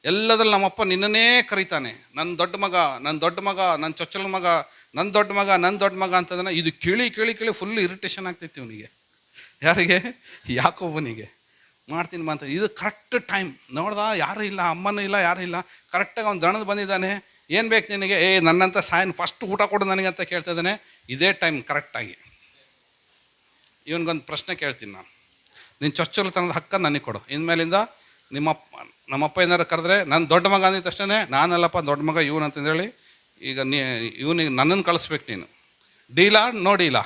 ಎಲ್ಲದ್ರಲ್ಲಿ ನಮ್ಮಪ್ಪ ನಿನ್ನನ್ನೇ ಕರೀತಾನೆ, ನನ್ನ ದೊಡ್ಡ ಮಗ, ನನ್ನ ಚೊಚ್ಚಲ ಮಗ, ನನ್ನ ದೊಡ್ಡ ಮಗ ಅಂತಂದ್ರೆ ಇದು ಕೇಳಿ ಫುಲ್ ಇರಿಟೇಷನ್ ಆಗ್ತೈತಿ ಅವನಿಗೆ. ಯಾರಿಗೆ? ಯಾಕೋಬನಿಗೆ. ಮಾಡ್ತೀನಿ ಅಂತ. ಇದು ಕರೆಕ್ಟ್ ಟೈಮ್ ನೋಡ್ದ, ಯಾರು ಇಲ್ಲ, ಅಮ್ಮನೂ ಇಲ್ಲ, ಯಾರು ಇಲ್ಲ. ಕರೆಕ್ಟಾಗಿ ಅವ್ನು ದಣದು ಬಂದಿದ್ದಾನೆ. ಏನು ಬೇಕು ನಿನಗೆ? ನನ್ನಂತ ಸಾಯನ್ ಫಸ್ಟ್ ಊಟ ಕೊಡು ನನಗೆ ಅಂತ ಕೇಳ್ತಾ ಇದ್ದಾನೆ. ಇದೇ ಟೈಮ್ ಕರೆಕ್ಟಾಗಿ ಇವನಿಗೊಂದು ಪ್ರಶ್ನೆ ಕೇಳ್ತೀನಿ ನಾನು. ನಿನ್ನ ಚೊಚ್ಚಲತನದ ಹಕ್ಕ ನನಗೆ ಕೊಡು. ಇನ್ಮೇಲಿಂದ ನಮ್ಮಪ್ಪ ಏನಾರು ಕರೆದ್ರೆ ನನ್ನ ದೊಡ್ಡ ಮಗ ಅಂದಿದ ತಕ್ಷಣ ನಾನಲ್ಲಪ್ಪ ದೊಡ್ಡ ಮಗ ಇವನು ಅಂತಂದೇಳಿ ಈಗ ಇವನಿಗೆ ನನ್ನನ್ನು ಕಳಿಸ್ಬೇಕು ನೀನು. ಡೀಲಾ ನೋಡಿಲ್ಲ?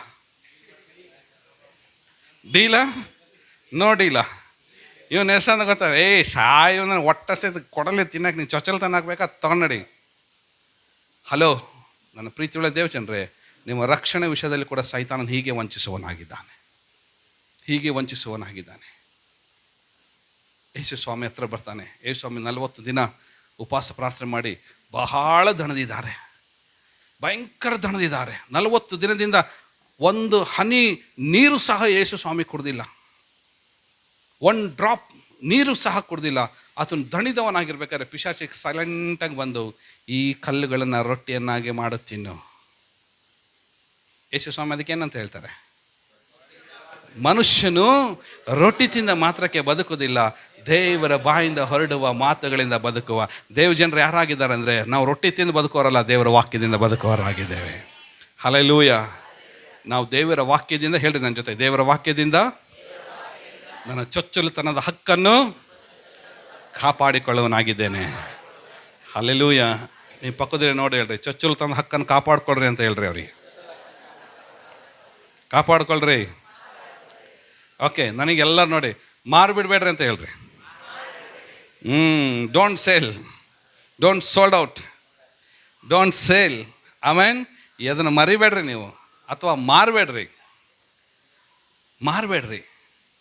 ಇವನು ಹೆಸಂದ ಗೊತ್ತಾ? ಸಾಯು, ನಾನು ಒಟ್ಟ ಸೇತು ಕೊಡಲಿ ತಿನ್ನಕ್ಕೆ ನೀನು ಚೊಚ್ಚಲತನ ಹಾಕ್ಬೇಕಾ? ತಗೊಂಡಿ. ಹಲೋ ನನ್ನ ಪ್ರೀತಿ ಒಳ್ಳೆ ದೇವಚಂದ್ರೇ, ನಿಮ್ಮ ರಕ್ಷಣೆ ವಿಷಯದಲ್ಲಿ ಕೂಡ ಸೈತಾನನ ಹೀಗೆ ವಂಚಿಸುವನಾಗಿದ್ದಾನೆ. ಯೇಸು ಸ್ವಾಮಿ ಹತ್ರ ಬರ್ತಾನೆ. ಯೇಸು ಸ್ವಾಮಿ 40 ದಿನ ಉಪವಾಸ ಪ್ರಾರ್ಥನೆ ಮಾಡಿ ಬಹಳ ದಣದಿದ್ದಾರೆ, ಭಯಂಕರ ದಣದಿದ್ದಾರೆ. 40 ದಿನದಿಂದ ಒಂದು ಹನಿ ನೀರು ಸಹ ಯೇಸು ಸ್ವಾಮಿ ಕುಡ್ದಿಲ್ಲ. ಒಂದು ಡ್ರಾಪ್ ನೀರು ಸಹ ಕುಡ್ದಿಲ್ಲ. ಆತನು ದಣಿದವನಾಗಿರ್ಬೇಕಾದ್ರೆ ಪಿಶಾಚಿ ಸೈಲೆಂಟಾಗಿ ಬಂದು ಈ ಕಲ್ಲುಗಳನ್ನು ರೊಟ್ಟಿಯನ್ನಾಗಿ ಮಾಡು ತಿನ್ನು. ಯೇಸು ಸ್ವಾಮಿ ಅದಕ್ಕೆ ಏನಂತ ಹೇಳ್ತಾರೆ? ಮನುಷ್ಯನು ರೊಟ್ಟಿ ತಿಂದ ಮಾತ್ರಕ್ಕೆ ಬದುಕುವುದಿಲ್ಲ, ದೇವರ ಬಾಯಿಂದ ಹೊರಡುವ ಮಾತುಗಳಿಂದ ಬದುಕುವ. ದೇವ ಜನರು ಯಾರಾಗಿದ್ದಾರೆ ಅಂದರೆ, ನಾವು ರೊಟ್ಟಿ ತಿಂದು ಬದುಕೋರಲ್ಲ, ದೇವರ ವಾಕ್ಯದಿಂದ ಬದುಕೋರಾಗಿದ್ದೇವೆ. ಹಲ್ಲೆಲೂಯಾ. ನಾವು ದೇವರ ವಾಕ್ಯದಿಂದ, ಹೇಳ್ರಿ ನನ್ನ ಜೊತೆ, ದೇವರ ವಾಕ್ಯದಿಂದ ನನ್ನ ಚೊಚ್ಚಲುತನದ ಹಕ್ಕನ್ನು ಕಾಪಾಡಿಕೊಳ್ಳುವನಾಗಿದ್ದೇನೆ. ಹಲ್ಲೆಲೂಯಾ. ನೀವು ಪಕ್ಕದಲ್ಲಿ ನೋಡಿ ಹೇಳ್ರಿ, ಚೊಚ್ಚಲುತನದ ಹಕ್ಕನ್ನು ಕಾಪಾಡ್ಕೊಳ್ರಿ ಅಂತ ಹೇಳ್ರಿ ಅವ್ರಿಗೆ. ಕಾಪಾಡ್ಕೊಳ್ರಿ. ಓಕೆ, ನನಗೆಲ್ಲರೂ ನೋಡಿ, ಮಾರಿಬಿಡ್ಬೇಡ್ರಿ ಅಂತ ಹೇಳ್ರಿ. Don't sale, don't sold out, don't sale. Amen. ಅದನ್ನು ಮರಿಬೇಡ್ರಿ ನೀವು, ಅಥವಾ ಮಾರಬೇಡ್ರಿ.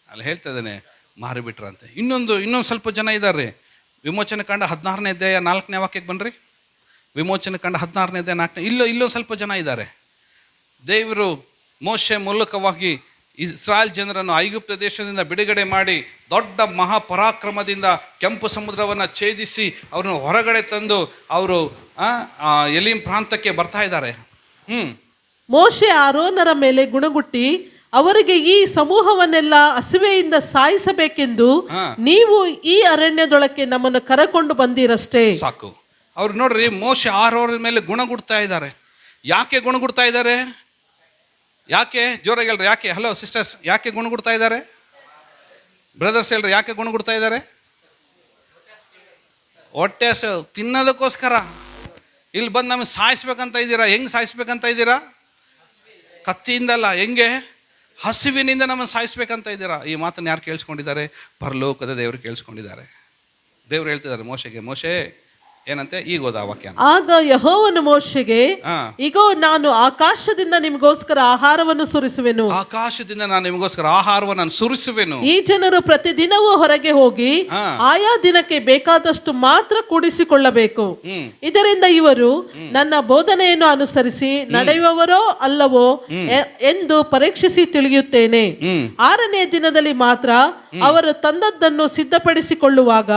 ಅಲ್ಲಿ ಹೇಳ್ತಾ ಇದ್ದಾನೆ, ಮಾರಿಬಿಟ್ರಂತೆ. ಇನ್ನೊಂದು ಸ್ವಲ್ಪ ಜನ ಇದ್ದಾರೆ. ವಿಮೋಚನೆ ಕಂಡ 16ನೇ ಅಧ್ಯಾಯ 4ನೇ ವಾಕ್ಯಕ್ಕೆ ಬನ್ನಿರಿ. ವಿಮೋಚನೆ ಕಂಡ 16ನೇ ಅಧ್ಯಾಯ 4ನೇ. ಇಲ್ಲೋ ಸ್ವಲ್ಪ ಜನ ಇದ್ದಾರೆ. ದೇವರು ಮೋಶೆ ಮೂಲಕವಾಗಿ ಇಸ್ರಾಯೇಲ್ ಜನರನ್ನು ಐಗುಪ್ತ ದೇಶದಿಂದ ಬಿಡುಗಡೆ ಮಾಡಿ ದೊಡ್ಡ ಮಹಾಪರಾಕ್ರಮದಿಂದ ಕೆಂಪು ಸಮುದ್ರವನ್ನು ಛೇದಿಸಿ ಅವ್ರನ್ನ ಹೊರಗಡೆ ತಂದು ಅವರು ಎಲೀಮ್ ಪ್ರಾಂತಕ್ಕೆ ಬರ್ತಾ ಇದ್ದಾರೆ. ಮೋಶೆ ಆರೋನರ ಮೇಲೆ ಗುಣಗುಟ್ಟಿ ಅವರಿಗೆ, ಈ ಸಮೂಹವನ್ನೆಲ್ಲ ಹಸಿವೆಯಿಂದ ಸಾಯಿಸಬೇಕೆಂದು ನೀವು ಈ ಅರಣ್ಯದೊಳಕ್ಕೆ ನಮ್ಮನ್ನು ಕರೆಕೊಂಡು ಬಂದಿರಷ್ಟೇ. ಸಾಕು. ಅವ್ರು ನೋಡ್ರಿ, ಮೋಶೆ ಆರೋನರ ಮೇಲೆ ಗುಣಗುಡ್ತಾ ಇದ್ದಾರೆ. ಯಾಕೆ ಗುಣಗುಡ್ತಾ ಇದ್ದಾರೆ? ಯಾಕೆ? ಜೋರಾಗಿ ಹೇಳ್ರಿ, ಯಾಕೆ? ಹಲೋ ಸಿಸ್ಟರ್ಸ್, ಯಾಕೆ ಗುಣಗುಡ್ತಾ ಇದ್ದಾರೆ? ಬ್ರದರ್ಸ್ ಹೇಳ್ರಿ, ಯಾಕೆ ಗುಣಗುಡ್ತಾ ಇದ್ದಾರೆ? ಹೊಟ್ಟೆ ತಿನ್ನೋದಕ್ಕೋಸ್ಕರ. ಇಲ್ಲಿ ಬಂದು ನಮಗೆ ಸಾಯಿಸ್ಬೇಕಂತ ಇದ್ದೀರಾ. ಹೆಂಗೆ ಸಾಯಿಸ್ಬೇಕಂತ ಇದ್ದೀರಾ? ಕತ್ತಿಯಿಂದಲ್ಲ. ಹೆಂಗೆ? ಹಸಿವಿನಿಂದ ನಮ್ಮನ್ನು ಸಾಯಿಸ್ಬೇಕಂತ ಇದ್ದೀರಾ. ಈ ಮಾತನ್ನು ಯಾರು ಕೇಳಿಸ್ಕೊಂಡಿದ್ದಾರೆ? ಪರಲೋಕದ ದೇವರು ಕೇಳಿಸ್ಕೊಂಡಿದ್ದಾರೆ. ದೇವ್ರು ಹೇಳ್ತಿದ್ದಾರೆ ಮೋಶೆಗೆ, ಮೋಶೆ ಏನಂತೆ? ಈಗ ಓದ ವಾಕ್ಯ. ಆಗ ಯೆಹೋವನು ಮೋಶೆಗೆ, ಇಗೋ ನಾನು ಆಕಾಶದಿಂದ ನಿಮಗೋಸ್ಕರ ಆಹಾರವನ್ನು ಸುರಿಸುವೆನು. ಆಕಾಶದಿಂದ ನಾನು ನಿಮಗೋಸ್ಕರ ಆಹಾರವನ್ನು ಸುರಿಸುವೆನು. ಈ ಜನರು ಪ್ರತಿದಿನವೂ ಹೊರಗೆ ಹೋಗಿ ಆಯಾ ದಿನಕ್ಕೆ ಬೇಕಾದಷ್ಟು ಮಾತ್ರ ಕೂಡಿಸಿಕೊಳ್ಳಬೇಕು. ಇದರಿಂದ ಇವರು ನನ್ನ ಬೋಧನೆಯನ್ನು ಅನುಸರಿಸಿ ನಡೆಯುವವರೋ ಅಲ್ಲವೋ ಎಂದು ಪರೀಕ್ಷಿಸಿ ತಿಳಿಯುತ್ತೇನೆ. 6ನೇ ದಿನದಲ್ಲಿ ಮಾತ್ರ ಅವರು ತಂದದ್ದನ್ನು ಸಿದ್ಧಪಡಿಸಿಕೊಳ್ಳುವಾಗ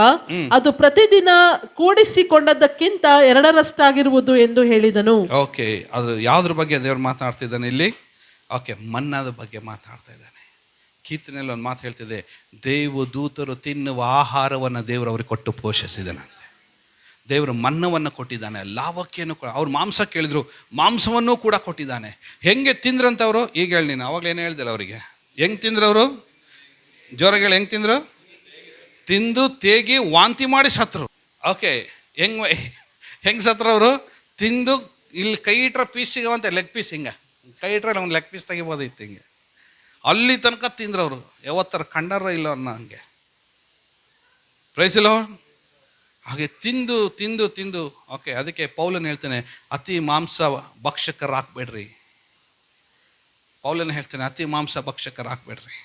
ಅದು ಪ್ರತಿದಿನ ಕೂಡಿಸಿಕೊಂಡದ್ದಕ್ಕಿಂತ 2ರಷ್ಟಾಗಿರುವುದು ಎಂದು ಹೇಳಿದನು. ಓಕೆ, ಅದು ಯಾವ್ದ್ರ ಬಗ್ಗೆ ದೇವ್ರು ಮಾತನಾಡ್ತಿದ್ದಾನೆ ಇಲ್ಲಿ? ಓಕೆ, ಮನ್ನಾದ ಬಗ್ಗೆ ಮಾತಾಡ್ತಾ ಇದ್ದಾನೆ. ಕೀರ್ತನೆಯಲ್ಲಿ ಒಂದು ಮಾತು ಹೇಳ್ತಿದೆ, ದೇವದೂತರು ತಿನ್ನುವ ಆಹಾರವನ್ನು ದೇವರು ಅವ್ರಿಗೆ ಕೊಟ್ಟು ಪೋಷಿಸಿದನಂತೆ. ದೇವರು ಮನ್ನವನ್ನು ಕೊಟ್ಟಿದ್ದಾನೆ, ಲಾವಕ್ಕಿಯನ್ನು ಅವ್ರು ಮಾಂಸ ಕೇಳಿದ್ರು, ಮಾಂಸವನ್ನು ಕೂಡ ಕೊಟ್ಟಿದ್ದಾನೆ. ಹೆಂಗೆ ತಿಂದ್ರಂತವ್ರು? ಈಗ ಹೇಳಿ ನೀನು, ಅವಾಗಲೇ ಏನು ಹೇಳ್ದಿಲ್ಲ ಅವರಿಗೆ. ಹೆಂಗೆ ತಿಂದ್ರವರು? ಜೋರಾಗಿ ಹೇಳಿ, ಹೆಂಗೆ ತಿಂದರು? ತಿಂದು ತೇಗಿ ವಾಂತಿ ಮಾಡಿ ಸತ್ರು. ಓಕೆ, ಹೆಂಗೆ ಸತ್ರು ಅವರು? ತಿಂದು ಇಲ್ಲಿ ಕೈ ಇಟ್ರೆ ಪೀಸ್ ಸಿಗವಂತೆ, ಲೆಗ್ ಪೀಸ್. ಹಿಂಗೆ ಕೈ ಇಟ್ರೆ ಒಂದು ಲೆಗ್ ಪೀಸ್ ತೆಗಿಬೋದಿತ್ತು. ಹಿಂಗೆ ಅಲ್ಲಿ ತನಕ ತಿಂದ್ರವರು. ಯಾವತ್ತರ ಕಂಡರ ಇಲ್ಲ ಅನ್ನೋ ಹಂಗೆ. ಪ್ರೈಸ್ ಇಲ್ಲ. ಹಾಗೆ ತಿಂದು ತಿಂದು ತಿಂದು. ಓಕೆ, ಅದಕ್ಕೆ ಪೌಲನ್ ಹೇಳ್ತಾನೆ, ಅತಿ ಮಾಂಸ ಭಕ್ಷಕರಾಗಬೇಡ್ರಿ. ಪೌಲನ್ ಹೇಳ್ತಾನೆ, ಅತಿ ಮಾಂಸ ಭಕ್ಷಕರಾಗಬೇಡ್ರಿ.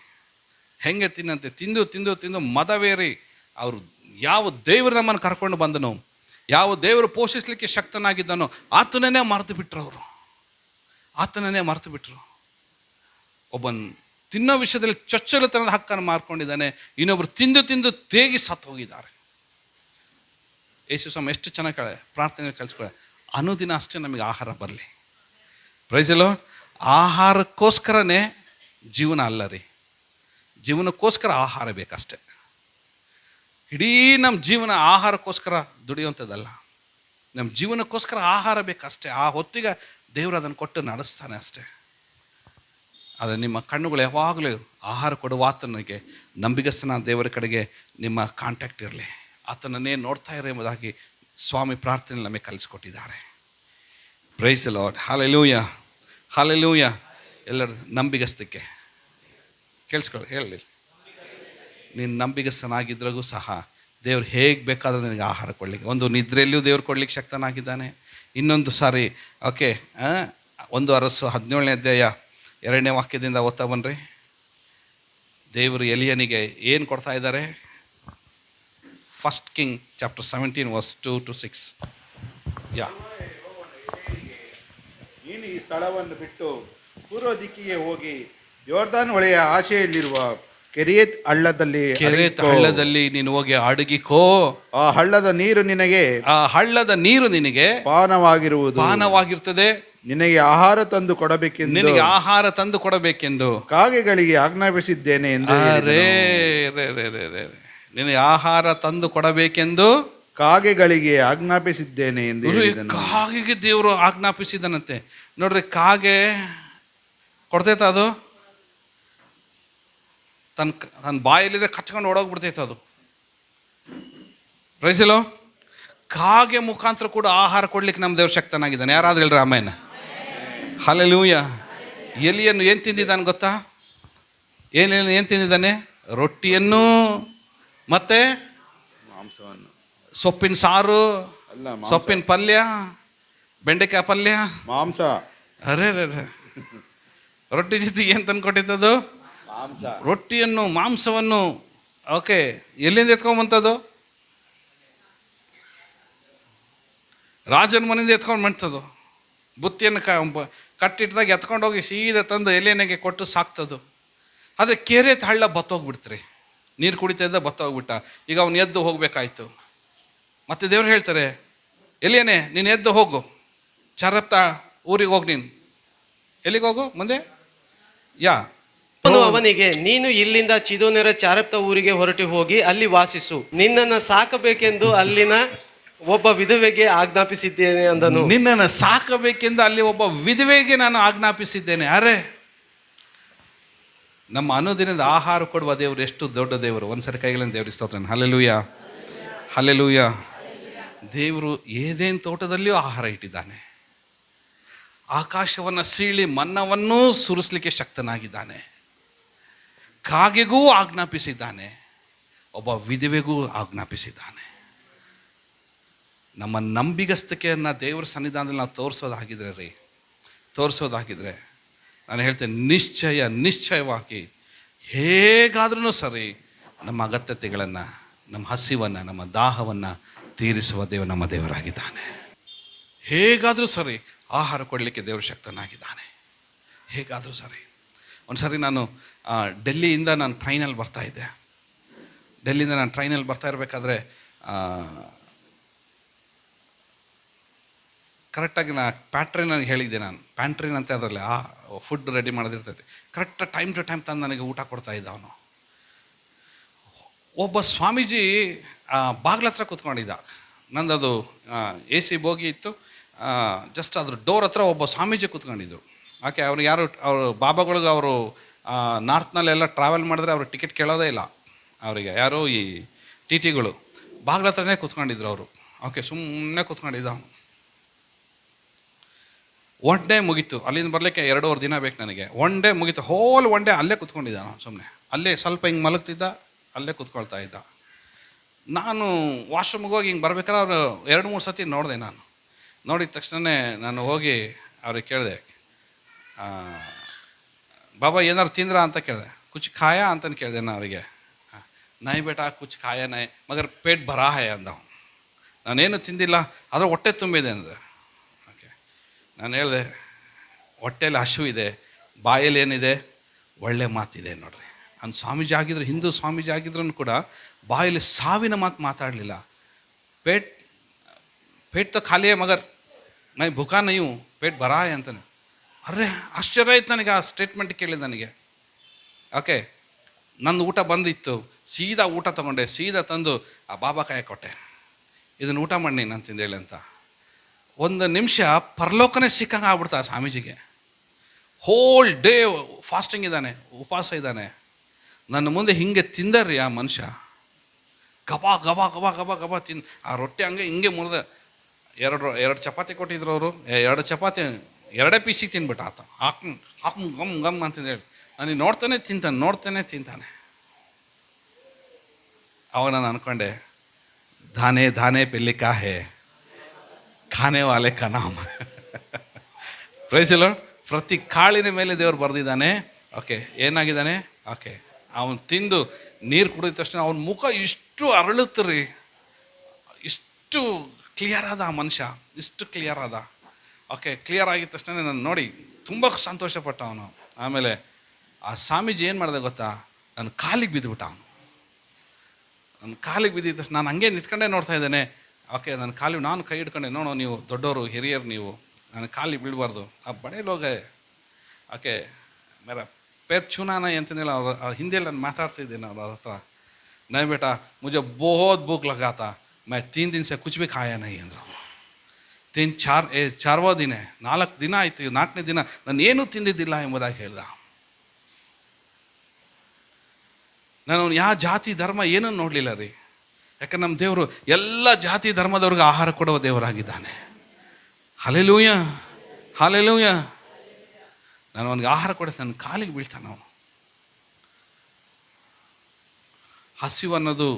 ಹೆಂಗೆ ತಿನ್ನಂತೆ? ತಿಂದು ತಿಂದು ತಿಂದು ಮದವೇರಿ ಅವರು ಯಾವ ದೇವರು ನಮ್ಮನ್ನು ಕರ್ಕೊಂಡು ಬಂದನು, ಯಾವ ದೇವರು ಪೋಷಿಸಲಿಕ್ಕೆ ಶಕ್ತನಾಗಿದ್ದನೋ ಆತನನ್ನೇ ಮರೆತು ಬಿಟ್ರು. ಅವರು ಆತನನ್ನೇ ಮರೆತು ಬಿಟ್ರು. ಒಬ್ಬನು ತಿನ್ನೋ ವಿಷಯದಲ್ಲಿ ಚೊಚ್ಚಲುತನದ ಹಕ್ಕನ್ನು ಮಾರ್ಕೊಂಡಿದ್ದಾನೆ, ಇನ್ನೊಬ್ರು ತಿಂದು ತಿಂದು ತೇಗಿ ಸತ್ತು ಹೋಗಿದ್ದಾರೆ. ಯೇಸು ಸ್ವಾಮಿ ಎಷ್ಟು ಚೆನ್ನಾಗಿ ಪ್ರಾರ್ಥನೆ ಕಲಿಸ್ಕೊಳ್ಳಿ, ಅನುದಿನ ಅಷ್ಟೇ ನಮಗೆ ಆಹಾರ ಬರಲಿ. Price the lord. ಆಹಾರಕ್ಕೋಸ್ಕರನೇ ಜೀವನ ಅಲ್ಲ ರೀ, ಜೀವನಕ್ಕೋಸ್ಕರ ಆಹಾರ ಬೇಕಷ್ಟೆ. ಇಡೀ ನಮ್ಮ ಜೀವನ ಆಹಾರಕ್ಕೋಸ್ಕರ ದುಡಿಯುವಂಥದ್ದಲ್ಲ. ನಮ್ಮ ಜೀವನಕ್ಕೋಸ್ಕರ ಆಹಾರ ಬೇಕಷ್ಟೇ. ಆ ಹೊತ್ತಿಗೆ ದೇವರು ಅದನ್ನು ಕೊಟ್ಟು ನಡೆಸ್ತಾನೆ ಅಷ್ಟೇ. ಆದರೆ ನಿಮ್ಮ ಕಣ್ಣುಗಳು ಯಾವಾಗಲೂ ಆಹಾರ ಕೊಡುವ ಆತನಿಗೆ, ನಂಬಿಗಸ್ತನ ದೇವರ ಕಡೆಗೆ ನಿಮ್ಮ ಕಾಂಟ್ಯಾಕ್ಟ್ ಇರಲಿ. ಆತನನ್ನೇ ನೋಡ್ತಾ ಇರೋ ಎಂಬುದಾಗಿ ಸ್ವಾಮಿ ಪ್ರಾರ್ಥನೆ ನಮಗೆ ಕಲಿಸ್ಕೊಟ್ಟಿದ್ದಾರೆ. Praise the lord. Hallelujah, hallelujah. ಎಲ್ಲರೂ ನಂಬಿಗಸ್ತಕ್ಕೆ ಕೇಳಿಸ್ಕೊಳ್ಳಿ. ಹೇಳಿ, ನೀನು ನಂಬಿಗಸ್ತನಾಗಿದ್ರಾಗೂ ಸಹ ದೇವ್ರು ಹೇಗೆ ಬೇಕಾದರೂ ನಿನಗೆ ಆಹಾರ ಕೊಡಲಿಕ್ಕೆ, ಒಂದು ನಿದ್ರೆಯಲ್ಲಿಯೂ ದೇವ್ರು ಕೊಡ್ಲಿಕ್ಕೆ ಶಕ್ತನಾಗಿದ್ದಾನೆ. ಇನ್ನೊಂದು ಸಾರಿ ಓಕೆ, 1 ಅರಸು 17ನೇ ಅಧ್ಯಾಯ 2ನೇ ವಾಕ್ಯದಿಂದ ಓದ್ತಾ ಬನ್ನಿರಿ. ದೇವರು ಎಲಿಯನಿಗೆ ಏನು ಕೊಡ್ತಾ ಇದ್ದಾರೆ? 1 Kings chapter 17 verse 2-6. ನೀನು ಈ ಸ್ಥಳವನ್ನು ಬಿಟ್ಟು ಪೂರ್ವ ದಿಕ್ಕಿಗೆ ಹೋಗಿ ಯೋರ್ದಾನ್ ಹೊಳೆಯ ಆಚೆಯಲ್ಲಿರುವ ಕೆರಿಯತ್ ಹಳ್ಳದಲ್ಲಿ ಕೆರೆತ್ ಅಡಗಿಕೋ. ಹಳ್ಳದಲ್ಲಿ ನೀನು ಹೋಗಿ ಅಡಗಿಕೋ. ಆ ಹಳ್ಳದ ನೀರು ನಿನಗೆ ಆ ಹಳ್ಳದ ನೀರು ನಿನಗೆ ಪಾನವಾಗಿರುವುದು. ಪಾನವಾಗಿರ್ತದೆ. ನಿನಗೆ ಆಹಾರ ತಂದು ಕೊಡಬೇಕೆಂದು ನಿನಗೆ ಆಹಾರ ತಂದು ಕೊಡಬೇಕೆಂದು ಕಾಗೆಗಳಿಗೆ ಆಜ್ಞಾಪಿಸಿದ್ದೇನೆ ಎಂದು ಹೇಳಿದನು. ರೇ ನಿನಗೆ ಆಹಾರ ತಂದು ಕೊಡಬೇಕೆಂದು ಕಾಗೆಗಳಿಗೆ ಆಜ್ಞಾಪಿಸಿದ್ದೇನೆ ಎಂದು ಹೇಳಿದನು. ಕಾಗೆಗೆ ದೇವರು ಆಜ್ಞಾಪಿಸಿದನಂತೆ. ನೋಡ್ರಿ, ಕಾಗೆ ಕೊಡ್ತೈತ ಅದು? ತನ್ನ ಬಾಯಲ್ಲಿದೆ ಕಚ್ಕೊಂಡು ಓಡೋಗ್ಬಿಡ್ತೈತೆ ಅದು. ಪ್ರೈಸಲೋ, ಕಾಗೆ ಮುಖಾಂತರ ಕೂಡ ಆಹಾರ ಕೊಡ್ಲಿಕ್ಕೆ ನಮ್ಮ ದೇವ್ರ ಶಕ್ತನಾಗಿದ್ದಾನೆ. ಯಾರಾದ್ರೂ ಹೇಳ್ರಿ ಆಮೇನ್. ಹಲ್ಲೆಲೂಯ. ಎಲಿಯನ್ನು ಏನು ತಿಂದಿದ್ದಾನೆ ಗೊತ್ತಾ? ಏನು ತಿಂದಿದ್ದಾನೆ? ರೊಟ್ಟಿಯನ್ನು ಮತ್ತೆ ಮಾಂಸವನ್ನು, ಸೊಪ್ಪಿನ ಸಾರು, ಅಲ್ಲ ಸೊಪ್ಪಿನ ಪಲ್ಯ, ಬೆಂಡೆಕಾಯಿ ಪಲ್ಯ, ಮಾಂಸ. ಅರೇ ರೊಟ್ಟಿ ಜೊತೆಗೆ ಏನು ತಂದು ಕೊಟ್ಟಿದ್ದದು? ಮಾಂಸ. ರೊಟ್ಟಿಯನ್ನು, ಮಾಂಸವನ್ನು. ಓಕೆ, ಎಲ್ಲಿಂದ ಎತ್ಕೊಂಬಂತದ್ದು? ರಾಜನ ಮನೆಯಿಂದ ಎತ್ಕೊಂಡು ಮಾಡ್ತದು. ಬುತ್ತಿಯನ್ನು ಕಟ್ಟಿಟ್ಟಾಗ ಎತ್ಕೊಂಡೋಗಿ ಸೀದಾ ತಂದು ಎಲೆನೆಗೆ ಕೊಟ್ಟು ಸಾಕ್ತದು. ಆದರೆ ಕೆರೆತ್ ಹಳ್ಳ ಬತ್ತೋಗ್ಬಿಡ್ತ್ರಿ. ನೀರು ಕುಡಿತಾ ಇದ್ದ ಬತ್ತೋಗ್ಬಿಟ್ಟ. ಈಗ ಅವನು ಎದ್ದು ಹೋಗ್ಬೇಕಾಯ್ತು. ಮತ್ತೆ ದೇವ್ರು ಹೇಳ್ತಾರೆ, ಎಲ್ಲಿಯೇನೆ ನೀನು ಎದ್ದು ಹೋಗು, ಚರಪ್ತ ಊರಿಗೆ ಹೋಗಿ. ನೀನು ಎಲ್ಲಿಗೆ ಹೋಗು ಮುಂದೆ? ಅವನಿಗೆ, ನೀನು ಇಲ್ಲಿಂದ ಚಿದೋನ್ಯರ ಚಾರೆಪ್ತ ಊರಿಗೆ ಹೊರಟು ಹೋಗಿ ಅಲ್ಲಿ ವಾಸಿಸು. ನಿನ್ನನ್ನು ಸಾಕಬೇಕೆಂದು ಅಲ್ಲಿನ ಒಬ್ಬ ವಿಧವೆಗೆ ಆಜ್ಞಾಪಿಸಿದ್ದೇನೆ ಅಂದನು. ನಿನ್ನನ್ನು ಸಾಕಬೇಕೆಂದು ಅಲ್ಲಿ ಒಬ್ಬ ವಿಧವೆಗೆ ನಾನು ಆಜ್ಞಾಪಿಸಿದ್ದೇನೆ. ಅರೆ, ನಮ್ಮ ಅನುದಿನದ ಆಹಾರ ಕೊಡುವ ದೇವರು ಎಷ್ಟು ದೊಡ್ಡ ದೇವರು. ಒಂದ್ಸರಿ ಕೈಗಳನ್ನು ದೇವ್ರಿಗೆ ಸ್ತೋತ್ರ. Hallelujah, hallelujah. ದೇವರು ಏದೇನು ತೋಟದಲ್ಲಿಯೂ ಆಹಾರ ಇಟ್ಟಿದ್ದಾನೆ. ಆಕಾಶವನ್ನು ಸೀಳಿ ಮನ್ನವನ್ನೂ ಸುರಿಸ್ಲಿಕ್ಕೆ ಶಕ್ತನಾಗಿದ್ದಾನೆ. ಕಾಗೆಗೂ ಆಜ್ಞಾಪಿಸಿದ್ದಾನೆ, ಒಬ್ಬ ವಿಧವೆಗೂ ಆಜ್ಞಾಪಿಸಿದ್ದಾನೆ. ನಮ್ಮ ನಂಬಿಗಸ್ತಿಕೆಯನ್ನು ದೇವರ ಸನ್ನಿಧಾನದಲ್ಲಿ ನಾವು ತೋರಿಸೋದಾಗಿದ್ರೆ ನಾನು ಹೇಳ್ತೇನೆ, ನಿಶ್ಚಯವಾಗಿ ಹೇಗಾದ್ರೂ ಸರಿ ನಮ್ಮ ಅಗತ್ಯತೆಗಳನ್ನು, ನಮ್ಮ ಹಸಿವನ್ನು, ನಮ್ಮ ದಾಹವನ್ನು ತೀರಿಸುವ ದೇವರು ನಮ್ಮ ದೇವರಾಗಿದ್ದಾನೆ. ಹೇಗಾದರೂ ಸರಿ ಆಹಾರ ಕೊಡಲಿಕ್ಕೆ ದೇವರು ಶಕ್ತನಾಗಿದ್ದಾನೆ. ಹೇಗಾದರೂ ಸರಿ. ಒಂದು ಸರಿ ನಾನು ಡೆಲ್ಲಿಯಿಂದ ನಾನು ಟ್ರೈನಲ್ಲಿ ಬರ್ತಾಯಿದ್ದೆ. ಡೆಲ್ಲಿಯಿಂದ ನಾನು ಟ್ರೈನಲ್ಲಿ ಬರ್ತಾ ಇರಬೇಕಾದ್ರೆ ಕರೆಕ್ಟಾಗಿ ಪ್ಯಾಟ್ರಿನಲ್ಲಿ ಹೇಳಿದ್ದೆ ನಾನು. ಪ್ಯಾಂಟ್ರಿನ್ ಅಂತ ಅದರಲ್ಲಿ ಫುಡ್ ರೆಡಿ ಮಾಡೋದಿರ್ತೈತೆ. ಕರೆಕ್ಟ್ ಟೈಮ್ ಟು ಟೈಮ್ ತಂದು ನನಗೆ ಊಟ ಕೊಡ್ತಾ ಇದ್ದ ಅವನು. ಒಬ್ಬ ಸ್ವಾಮೀಜಿ ಬಾಗ್ಲ ಹತ್ರ ಕೂತ್ಕೊಂಡಿದ್ದ. ನಂದದು AC ಬೋಗಿ ಇತ್ತು. ಜಸ್ಟ್ ಅದ್ರ ಡೋರ್ ಹತ್ರ ಒಬ್ಬ ಸ್ವಾಮೀಜಿ ಕೂತ್ಕೊಂಡಿದ್ರು. ಯಾಕೆ ಅವ್ರು ಯಾರು ಅವರು ಬಾಬಾಗಳಿಗೆ ಅವರು ನಾರ್ತ್ನಲ್ಲೆಲ್ಲ ಟ್ರಾವೆಲ್ ಮಾಡಿದ್ರೆ ಅವರು ಟಿಕೆಟ್ ಕೇಳೋದೇ ಇಲ್ಲ ಅವರಿಗೆ. ಯಾರು ಈ TTಗಳು ಬಾಗ್ಲ ಹತ್ರನೇ ಕೂತ್ಕೊಂಡಿದ್ರು ಅವರು. ಓಕೆ, ಸುಮ್ಮನೆ ಕೂತ್ಕೊಂಡಿದ್ದ ಅವನು. ಒನ್ ಡೇ ಮುಗೀತು. ಅಲ್ಲಿಂದ ಬರಲಿಕ್ಕೆ 2.5 ದಿನ ಬೇಕು ನನಗೆ. ಒನ್ ಡೇ ಮುಗೀತು. ಹೋಲ್ ಒನ್ ಡೇ ಅಲ್ಲೇ ಕೂತ್ಕೊಂಡಿದ್ದ ನಾನು. ಸುಮ್ಮನೆ ಅಲ್ಲೇ ಸ್ವಲ್ಪ ಹಿಂಗೆ ಮಲಗ್ತಿದ್ದ, ಅಲ್ಲೇ ಕೂತ್ಕೊಳ್ತಾ ಇದ್ದ. ನಾನು ವಾಶ್ರೂಮ್ಗೆ ಹೋಗಿ ಹಿಂಗೆ ಬರ್ಬೇಕಾದ್ರೆ ಅವರು 2-3 ಸತಿ ನೋಡಿದೆ. ನಾನು ನೋಡಿದ ತಕ್ಷಣವೇ ನಾನು ಹೋಗಿ ಅವ್ರಿಗೆ ಕೇಳಿದೆ, ಬಾಬಾ ಏನಾರು ತಿಂದ್ರ ಅಂತ ಕೇಳಿದೆ. ಕುಚ್ ಖಾಯಾ ಅಂತಂದು ಕೇಳಿದೆ ನಾನು ಅವರಿಗೆ. ನೈ ಬೇಟ ಕುಚ್ ಖಾಯಾ ನೈ ಮಗರ್ ಪೇಟ್ ಭರಾ ಹೈ ಅಂದ. ನಾನೇನು ತಿಂದಿಲ್ಲ, ಆದರೆ ಹೊಟ್ಟೆ ತುಂಬಿದೆ ಅಂದರೆ. ಓಕೆ, ನಾನು ಹೇಳಿದೆ, ಹೊಟ್ಟೆಯಲ್ಲಿ ಹಶು ಇದೆ, ಬಾಯಲ್ಲಿ ಏನಿದೆ, ಒಳ್ಳೆ ಮಾತಿದೆ. ನೋಡ್ರಿ, ಅವ್ನು ಸ್ವಾಮೀಜಿ ಆಗಿದ್ರು, ಹಿಂದೂ ಸ್ವಾಮೀಜಿ ಆಗಿದ್ರು ಕೂಡ ಬಾಯಲ್ಲಿ ಸಾವಿನ ಮಾತು ಮಾತಾಡಲಿಲ್ಲ. ಪೇಟ್ ತೋ ಖಾಲಿ ಮಗರ್ ನೈ ಭುಕಾ ನೈಯು ಪೇಟ್ ಭರಾ ಹೈ ಅಂತಾನೆ. ಅರ್ರೆ, ಆಶ್ಚರ್ಯ ಆಯ್ತು ನನಗೆ ಆ ಸ್ಟೇಟ್ಮೆಂಟ್ ಕೇಳಿದ ನನಗೆ. ಓಕೆ, ನಂದು ಊಟ ಬಂದಿತ್ತು. ಸೀದಾ ಊಟ ತೊಗೊಂಡೆ, ಸೀದಾ ತಂದು ಆ ಬಾಬಾ ಕಾಯಿ ಕೊಟ್ಟೆ. ಇದನ್ನು ಊಟ ಮಾಡಿ ನಾನು ತಿಂದೇಳಿ ಅಂತ. 1 ನಿಮಿಷ ಪರಲೋಕನೇ ಸಿಕ್ಕಂಗೆ ಆಗ್ಬಿಡ್ತಾ ಆ ಸ್ವಾಮೀಜಿಗೆ. ಹೋಲ್ ಡೇ ಫಾಸ್ಟಿಂಗ್ ಇದ್ದಾನೆ, ಉಪವಾಸ ಇದ್ದಾನೆ. ನನ್ನ ಮುಂದೆ ಹಿಂಗೆ ತಿಂದರ್ರಿ ಆ ಮನುಷ್ಯ. GABA GABA GABA GABA GABA ತಿಂದು ಆ ರೊಟ್ಟಿ ಹಂಗೆ ಹಿಂಗೆ ಮುರಿದ. 2 ಚಪಾತಿ ಕೊಟ್ಟಿದ್ರು ಅವರು. 2 ಚಪಾತಿ 2 ಪೀಸಿಗೆ ತಿನ್ಬಿಟ್ಟ ಆತ. ಹಾಕು ಗಮ್ ಗಮ್ ಅಂತಂದು ಹೇಳಿ ನನಗೆ ನೋಡ್ತಾನೆ ತಿಂತಾನೆ. ಅವಾಗ ನಾನು ಅನ್ಕೊಂಡೆ, ಧಾನೆ ಧಾನೆ ಪೆಲ್ಲಿ ಕಾ ಹೇ ಖಾನೆ ವಾಲೆ ಕಾ ನಾಮ್. Price the lord. ಪ್ರತಿ ಕಾಳಿನ ಮೇಲೆ ದೇವರು ಬರೆದಿದ್ದಾನೆ. ಓಕೆ, ಏನಾಗಿದ್ದಾನೆ? ಓಕೆ, ಅವನು ತಿಂದು ನೀರು ಕುಡಿದ ತಕ್ಷಣ ಅವನ ಮುಖ ಇಷ್ಟು ಅರಳುತ್ತೀ, ಇಷ್ಟು ಕ್ಲಿಯರ್ ಆದ ಆ ಮನುಷ್ಯ, ಇಷ್ಟು ಕ್ಲಿಯರ್ ಆದ. ಓಕೆ, ಕ್ಲಿಯರ್ ಆಗಿದ ತಕ್ಷಣ ನಾನು ನೋಡಿ ತುಂಬ ಸಂತೋಷಪಟ್ಟ ಅವನು. ಆಮೇಲೆ ಆ ಸ್ವಾಮೀಜಿ ಏನು ಮಾಡಿದೆ ಗೊತ್ತಾ, ನನ್ನ ಕಾಲಿಗೆ ಬಿದ್ದುಬಿಟ್ಟ ಅವನು. ನನ್ನ ಕಾಲಿಗೆ ಬಿದ್ದಿದ್ದ ತಕ್ಷಣ ನಾನು ಹಂಗೆ ನಿಂತ್ಕೊಂಡೇ ನೋಡ್ತಾ ಇದ್ದೇನೆ. ಓಕೆ, ನನ್ನ ಕಾಲಿಗೆ ನಾನು ಕೈ ಹಿಡ್ಕೊಂಡೆ, ನೋಡೋ ನೀವು ದೊಡ್ಡವರು ಹಿರಿಯರು, ನೀವು ನನ್ನ ಕಾಲಿಗೆ ಬೀಳಬಾರ್ದು. ಆ ಬಡೇ ಲೋಗ ಓಕೆ ಮೇರಾ ಪೇರ್ ಚುನಾನ ಅಂತಂದೇಳಿ ಅವ್ರ ಹಿಂದಿಯಲ್ಲಿ ನಾನು ಮಾತಾಡ್ತಿದ್ದೇನೆ ಅವ್ರ ಹತ್ರ. नहीं बेटा मुझे बहुत भूख लगा था, मैं 3 दिन से कुछ भी खाया नहीं अंದ್ರು. 4वा दिन 4 ದಿನ ಆಯಿತು, 4ನೇ ದಿನ ನಾನು ಏನೂ ತಿಂದಿದ್ದಿಲ್ಲ ಎಂಬುದಾಗಿ ಹೇಳ್ದ. ನಾನು ಯಾವ ಜಾತಿ ಧರ್ಮ ಏನನ್ನು ನೋಡಲಿಲ್ಲ ರೀ. ಯಾಕಂದ್ರೆ ನಮ್ಮ ದೇವರು ಎಲ್ಲ ಜಾತಿ ಧರ್ಮದವ್ರಿಗೆ ಆಹಾರ ಕೊಡುವ ದೇವರಾಗಿದ್ದಾನೆ. Hallelujah, hallelujah. ನಾನು ಅವನಿಗೆ ಆಹಾರ ಕೊಡಿಸಿ ನನ್ನ ಕಾಲಿಗೆ ಬೀಳ್ತಾನೆ ಅವನು. ಹಸಿವು ಅನ್ನೋದು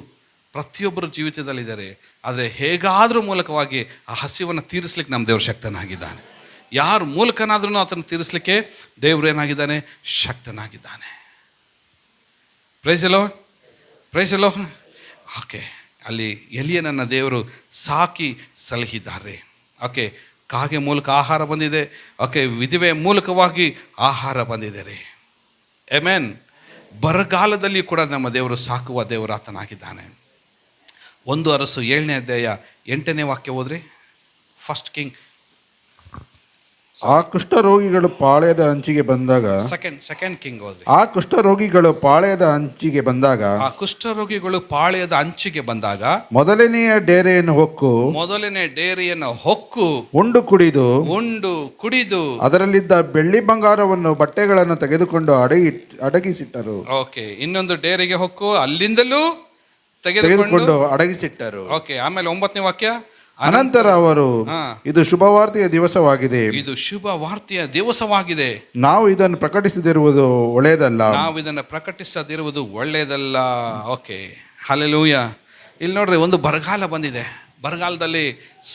ಪ್ರತಿಯೊಬ್ಬರ ಜೀವಿತದಲ್ಲಿದ್ದಾರೆ. ಆದರೆ ಹೇಗಾದರೂ ಮೂಲಕವಾಗಿ ಆ ಹಸಿವನ್ನು ತೀರಿಸ್ಲಿಕ್ಕೆ ನಮ್ಮ ದೇವರು ಶಕ್ತನಾಗಿದ್ದಾನೆ. ಯಾರ ಮೂಲಕನಾದ್ರೂ ಅದನ್ನು ತೀರಿಸ್ಲಿಕ್ಕೆ ದೇವರು ಏನಾಗಿದ್ದಾನೆ, ಶಕ್ತನಾಗಿದ್ದಾನೆ. Praise the lord, praise the lord. Okay, ಅಲ್ಲಿ ಎಲಿಯನನ್ನು ದೇವರು ಸಾಕಿ ಸಲಹಿದ್ದಾರೆ. ಓಕೆ, ಕಾಗೆ ಮೂಲಕ ಆಹಾರ ಬಂದಿದೆ. ಓಕೆ, ವಿಧವೆ ಮೂಲಕವಾಗಿ ಆಹಾರ ಬಂದಿದೆ ರೀ. ಆಮೆನ್. ಬರಗಾಲದಲ್ಲಿ ಕೂಡ ನಮ್ಮ ದೇವರು ಸಾಕುವ ದೇವರು ಆತನಾಗಿದ್ದಾನೆ. 1 ಅರಸು 7ನೇ ಅಧ್ಯಾಯ 8ನೇ ವಾಕ್ಯ ಓದ್ರಿ. First king. ಆ ಕುಷ್ಠರೋಗಿಗಳು ಪಾಳೆಯದ ಅಂಚಿಗೆ ಬಂದಾಗ, ಸೆಕೆಂಡ್ ಕಿಂಗ್ ಓದ್ರಿ. ಆ ಕುಷ್ಠರೋಗಿಗಳು ಪಾಳೆಯದ ಅಂಚಿಗೆ ಬಂದಾಗ, ಆ ಕುಷ್ಠರೋಗಿಗಳು ಪಾಳೆಯದ ಅಂಚಿಗೆ ಬಂದಾಗ ಮೊದಲನೆಯ ಡೇರೆಯನ್ನು ಹೊಕ್ಕು ಉಂಡು ಕುಡಿದು ಅದರಲ್ಲಿದ್ದ ಬೆಳ್ಳಿ ಬಂಗಾರವನ್ನು ಬಟ್ಟೆಗಳನ್ನು ತೆಗೆದುಕೊಂಡು ಅಡಗಿಸಿಟ್ಟರು. ಓಕೆ, ಇನ್ನೊಂದು ಡೇರಿಗೆ ಹೊಕ್ಕು ಅಲ್ಲಿಂದಲೂ ತೆಗೆದುಕೊಂಡು ಅಡಗಿಸಿಟ್ಟರು. ಓಕೆ, ಆಮೇಲೆ 9ನೇ ವಾಕ್ಯ. ಅನಂತರ ಅವರು, ಇದು ಶುಭವಾರ್ತೆಯ ದಿವಸವಾಗಿದೆ, ಇದು ಶುಭ ವಾರ್ತೆಯ ದಿವಸವಾಗಿದೆ, ನಾವು ಇದನ್ನು ಪ್ರಕಟಿಸದಿರುವುದು ಒಳ್ಳೆಯದಲ್ಲ. Okay, hallelujah. ಇಲ್ಲಿ ನೋಡ್ರಿ, ಒಂದು ಬರಗಾಲ ಬಂದಿದೆ. ಬರಗಾಲದಲ್ಲಿ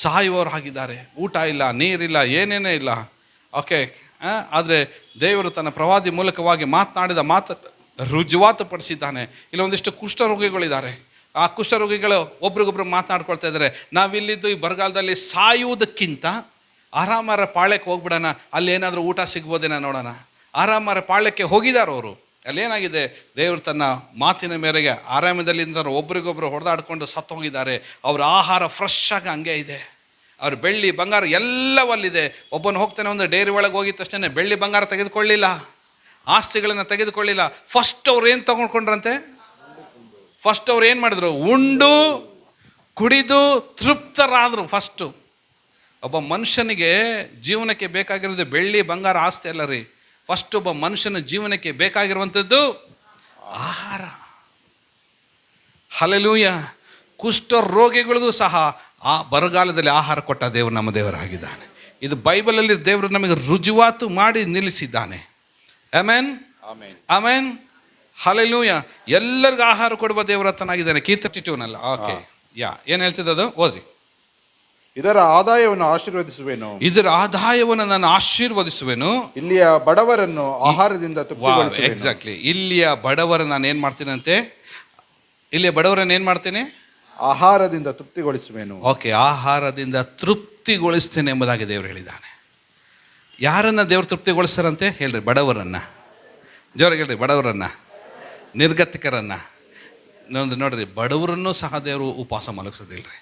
ಸಾಯುವವರು ಆಗಿದ್ದಾರೆ. ಊಟ ಇಲ್ಲ, ನೀರಿಲ್ಲ, ಏನೇನೇ ಇಲ್ಲ. ಓಕೆ, ಆದರೆ ದೇವರು ತನ್ನ ಪ್ರವಾದಿ ಮೂಲಕವಾಗಿ ಮಾತನಾಡಿದ ಮಾತು ರುಜುವಾತು ಪಡಿಸಿದ್ದಾನೆ. ಇಲ್ಲಿ ಒಂದಿಷ್ಟು ಕುಷ್ಠರೋಗಿಗಳಿದ್ದಾರೆ. ಆ ಕುಷ್ಠರೋಗಿಗಳು ಒಬ್ರಿಗೊಬ್ರು ಮಾತನಾಡ್ಕೊಳ್ತಾ ಇದ್ದಾರೆ, ನಾವಿಲ್ಲಿದ್ದು ಈ ಬರಗಾಲದಲ್ಲಿ ಸಾಯುವುದಕ್ಕಿಂತ ಆರಾಮರ ಪಾಳ್ಯಕ್ಕೆ ಹೋಗ್ಬಿಡೋಣ, ಅಲ್ಲಿ ಏನಾದರೂ ಊಟ ಸಿಗ್ಬೋದೇನ ನೋಡೋಣ. ಆರಾಮರ ಪಾಳ್ಯಕ್ಕೆ ಹೋಗಿದ್ದಾರೆ ಅವರು. ಅಲ್ಲೇನಾಗಿದೆ, ದೇವರು ತನ್ನ ಮಾತಿನ ಮೇರೆಗೆ ಆರಾಮದಲ್ಲಿಂದ ಒಬ್ರಿಗೊಬ್ರು ಹೊಡೆದಾಡ್ಕೊಂಡು ಸತ್ತು ಹೋಗಿದ್ದಾರೆ. ಅವರ ಆಹಾರ ಫ್ರೆಶ್ ಆಗಿ ಹಂಗೆ ಇದೆ. ಅವ್ರ ಬೆಳ್ಳಿ ಬಂಗಾರ ಎಲ್ಲವಲ್ಲಿದೆ. ಒಬ್ಬನು ಹೋಗ್ತಾನೆ, ಒಂದು ಡೈರಿ ಒಳಗೆ ಹೋಗಿದ ತಕ್ಷಣ ಬೆಳ್ಳಿ ಬಂಗಾರ ತೆಗೆದುಕೊಳ್ಳಿಲ್ಲ, ಆಸ್ತಿಗಳನ್ನು ತೆಗೆದುಕೊಳ್ಳಿಲ್ಲ. ಫಸ್ಟ್ ಅವ್ರು ಏನು ತಗೊಂಡ್ಕೊಂಡ್ರಂತೆ, ಫಸ್ಟ್ ಅವ್ರು ಏನು ಮಾಡಿದ್ರು, ಉಂಡು ಕುಡಿದು ತೃಪ್ತರಾದರು. ಫಸ್ಟು ಒಬ್ಬ ಮನುಷ್ಯನಿಗೆ ಜೀವನಕ್ಕೆ ಬೇಕಾಗಿರೋದು ಬೆಳ್ಳಿ ಬಂಗಾರ ಆಸ್ತಿ ಅಲ್ಲ ರೀ. ಫಸ್ಟ್ ಒಬ್ಬ ಮನುಷ್ಯನ ಜೀವನಕ್ಕೆ ಬೇಕಾಗಿರುವಂಥದ್ದು ಆಹಾರ. ಹಲ್ಲೆಲೂಯ. ಕುಷ್ಠ ರೋಗಿಗಳಿಗೂ ಸಹ ಆ ಬರಗಾಲದಲ್ಲಿ ಆಹಾರ ಕೊಟ್ಟ ದೇವರು ನಮ್ಮ ದೇವರಾಗಿದ್ದಾನೆ. ಇದು ಬೈಬಲಲ್ಲಿ ದೇವರು ನಮಗೆ ರುಜುವಾತು ಮಾಡಿ ನಿಲ್ಲಿಸಿದ್ದಾನೆ. Amen, amen, hallelujah. ಎಲ್ಲರಿಗೂ ಆಹಾರ ಕೊಡುವ ದೇವರತನಾಗಿದ್ದಾನೆ. ಕೀರ್ತನ ಓಕೆ, ಏನು ಹೇಳ್ತಿದ್ದ ಅದು ಓದ್ರಿ. ಇದರ ಆದಾಯವನ್ನು ಆಶೀರ್ವದಿಸುವೆನು, ನಾನು ಆಶೀರ್ವದಿಸುವೆನು. ಇಲ್ಲಿಯ ಬಡವರನ್ನು ಆಹಾರದಿಂದ ತೃಪ್ತಿಗೊಳಿಸುವೆನು. ಎಕ್ಸಾಕ್ಟ್ಲಿ, ಇಲ್ಲಿಯ ಬಡವರ ನಾನು ಏನು ಮಾಡ್ತೀನಂತೆ, ಇಲ್ಲಿಯ ಬಡವರನ್ನು ಏನು ಮಾಡ್ತೀನಿ, ಆಹಾರದಿಂದ ತೃಪ್ತಿಗೊಳಿಸುವೆನು. ಓಕೆ, ಆಹಾರದಿಂದ ತೃಪ್ತಿಗೊಳಿಸ್ತೇನೆ ಎಂಬುದಾಗಿ ದೇವರು ಹೇಳಿದ್ದಾನೆ. ಯಾರನ್ನ ದೇವರು ತೃಪ್ತಿಗೊಳಿಸ್ತಾರಂತೆ ಹೇಳ್ರಿ? ಬಡವರನ್ನ. ಜೋರಾಗಿ ಹೇಳ್ರಿ, ಬಡವರನ್ನ, ನಿರ್ಗತಿಕರನ್ನ. ನೋಡ್ರಿ, ಬಡವರನ್ನು ಸಹ ದೇವರು ಉಪವಾಸ ಮಲಗಿಸೋದಿಲ್ಲರಿ.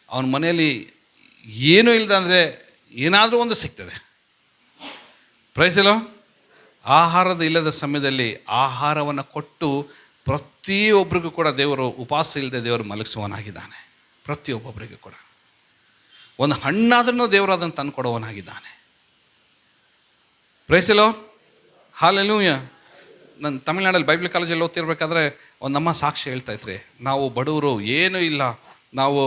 ಅವನ ಮನೆಯಲ್ಲಿ ಏನೂ ಇಲ್ಲದ ಅಂದರೆ ಏನಾದರೂ ಒಂದು ಸಿಗ್ತದೆ. Praise the Lord. ಆಹಾರದ ಇಲ್ಲದ ಸಮಯದಲ್ಲಿ ಆಹಾರವನ್ನು ಕೊಟ್ಟು ಪ್ರತಿಯೊಬ್ಬರಿಗೂ ಕೂಡ ದೇವರು ಉಪವಾಸ ಇಲ್ಲದೆ ದೇವರು ಮಲಗಿಸುವವನಾಗಿದ್ದಾನೆ. ಪ್ರತಿಯೊಬ್ಬೊಬ್ಬರಿಗೂ ಕೂಡ ಒಂದು ಹಣ್ಣಾದ್ರೂ ದೇವರು ಅದನ್ನು ತಂದು ಕೊಡುವವನಾಗಿದ್ದಾನೆ. Praise the lord, hallelujah. ನಾನು ತಮಿಳ್ನಾಡಲ್ಲಿ ಬೈಬಲ್ ಕಾಲೇಜಲ್ಲಿ ಓದ್ತಿರ್ಬೇಕಾದ್ರೆ ಒಂದಮ್ಮ ಸಾಕ್ಷಿ ಹೇಳ್ತಾ ಇದ್ರಿ, ನಾವು ಬಡವರು, ಏನೂ ಇಲ್ಲ, ನಾವು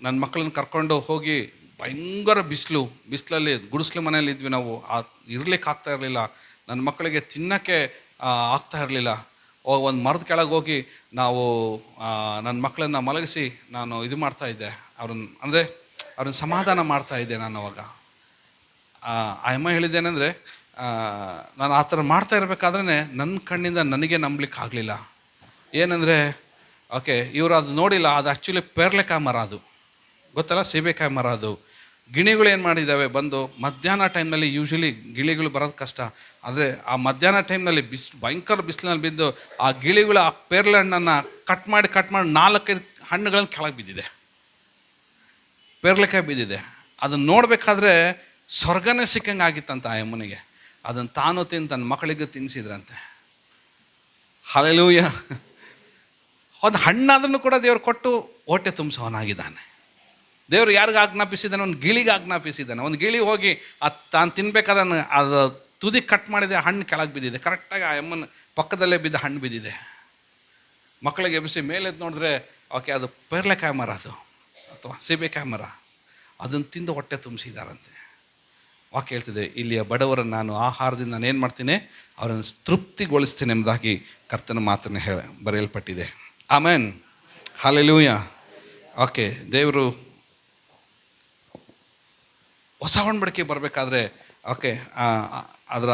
ನನ್ನ ಮಕ್ಕಳನ್ನ ಕರ್ಕೊಂಡು ಹೋಗಿ ಭಯಂಕರ ಬಿಸಿಲಲ್ಲಿ ಗುಡಿಸ್ಲು ಮನೆಯಲ್ಲಿ ಇದ್ವಿ, ನಾವು ಇರ್ಲಿಕ್ಕೆ ಆಗ್ತಾ ಇರಲಿಲ್ಲ, ನನ್ನ ಮಕ್ಕಳಿಗೆ ತಿನ್ನೋಕ್ಕೆ ಆಗ್ತಾ ಇರಲಿಲ್ಲ. ಒಂದು ಮರದ ಕೆಳಗೆ ಹೋಗಿ ನಾವು ನನ್ನ ಮಕ್ಕಳನ್ನು ಮಲಗಿಸಿ ನಾನು ಇದು ಮಾಡ್ತಾಯಿದ್ದೆ, ಅವ್ರನ್ನ ಸಮಾಧಾನ ಮಾಡ್ತಾಯಿದ್ದೆ. ನಾನು ಅವಾಗ ಆ ಅಮ್ಮ ಹೇಳಿದ್ದೇನೆಂದರೆ, ನಾನು ಆ ಥರ ಮಾಡ್ತಾ ಇರಬೇಕಾದ್ರೆ ನನ್ನ ಕಣ್ಣಿಂದ ನನಗೆ ನಂಬಲಿಕ್ಕೆ ಆಗಲಿಲ್ಲ. ಏನಂದರೆ, ಓಕೆ, ಇವರು ಅದು ನೋಡಿಲ್ಲ, ಅದು ಆ್ಯಕ್ಚುಲಿ ಪೇರ್ಲೆಕಾಯಿ ಮರ, ಅದು ಗೊತ್ತಲ್ಲ, ಸೀಬೆಕಾಯಿ ಮರ. ಅದು ಗಿಣಿಗಳು ಏನು ಮಾಡಿದ್ದಾವೆ ಬಂದು ಮಧ್ಯಾಹ್ನ ಟೈಮ್ನಲ್ಲಿ, ಯೂಶ್ವಲಿ ಗಿಳಿಗಳು ಬರೋದು ಕಷ್ಟ, ಆದರೆ ಆ ಮಧ್ಯಾಹ್ನ ಟೈಮ್ನಲ್ಲಿ ಭಯಂಕರ ಬಿಸಿಲಿನಲ್ಲಿ ಬಿದ್ದು ಆ ಗಿಳಿಗಳು ಆ ಪೇರ್ಲೆ ಹಣ್ಣನ್ನು ಕಟ್ ಮಾಡಿ 4-5 ಹಣ್ಣುಗಳನ್ನು ಕೆಳಗೆ ಬಿದ್ದಿದೆ, ಪೇರ್ಲೆಕಾಯಿ ಬಿದ್ದಿದೆ. ಅದನ್ನು ನೋಡಬೇಕಾದ್ರೆ ಸ್ವರ್ಗನೇ ಸಿಕ್ಕಂಗೆ ಆಗಿತ್ತಂತ ಆ ಯಮ್ಮನಿಗೆ. ಅದನ್ನು ತಾನು ತಿಂದು ತನ್ನ ಮಕ್ಕಳಿಗೆ ತಿನ್ನಿಸಿದ್ರಂತೆ. ಹಲ್ಲೆಲೂಯಾ. ಒಂದು ಹಣ್ಣಾದ್ರೂ ಕೂಡ ದೇವರು ಕೊಟ್ಟು ಹೊಟ್ಟೆ ತುಂಬಿಸೋನಾಗಿದ್ದಾನೆ. ದೇವರು ಯಾರಿಗೆ ಆಜ್ಞಾಪಿಸಿದ್ದಾನೆ? ಒಂದು ಗಿಳಿಗೆ ಆಜ್ಞಾಪಿಸಿದ್ದಾನೆ. ಒಂದು ಗಿಳಿ ಹೋಗಿ ತಾನು ತಿನ್ಬೇಕಾದನ್ನು ಅದು ತುದಿ ಕಟ್ ಮಾಡಿದೆ, ಹಣ್ಣು ಕೆಳಗೆ ಬಿದ್ದಿದೆ. ಕರೆಕ್ಟಾಗಿ ಆ ಅಮ್ಮನ ಪಕ್ಕದಲ್ಲೇ ಬಿದ್ದ ಹಣ್ಣು ಬಿದ್ದಿದೆ. ಮಕ್ಕಳಿಗೆ ಎಬ್ಬಿಸಿ ಮೇಲೆದ್ದು ನೋಡಿದ್ರೆ ಓಕೆ ಅದು ಪೇರ್ಲೆಕಾಯಿ ಮರ, ಅದು ಅಥವಾ ಸೀಬೆಕಾಯಿ ಮರ, ಅದನ್ನು ತಿಂದು ಹೊಟ್ಟೆ ತುಂಬಿಸಿದಾರಂತೆ. ವಾಕ್ಯ ಹೇಳ್ತಿದೆ, ಇಲ್ಲಿಯ ಬಡವರನ್ನು ನಾನು ಆಹಾರದಿಂದ ನಾನು ಏನು ಮಾಡ್ತೀನಿ, ಅವರನ್ನು ತೃಪ್ತಿಗೊಳಿಸ್ತೀನಿ ಎಂಬುದಾಗಿ ಕರ್ತನ ಮಾತನ್ನು ಬರೆಯಲ್ಪಟ್ಟಿದೆ. Amen, hallelujah. ಓಕೆ, ದೇವರು ಹೊಸ ಒಡಂಬಡಿಕೆ ಬರಬೇಕಾದ್ರೆ ಓಕೆ ಅದರ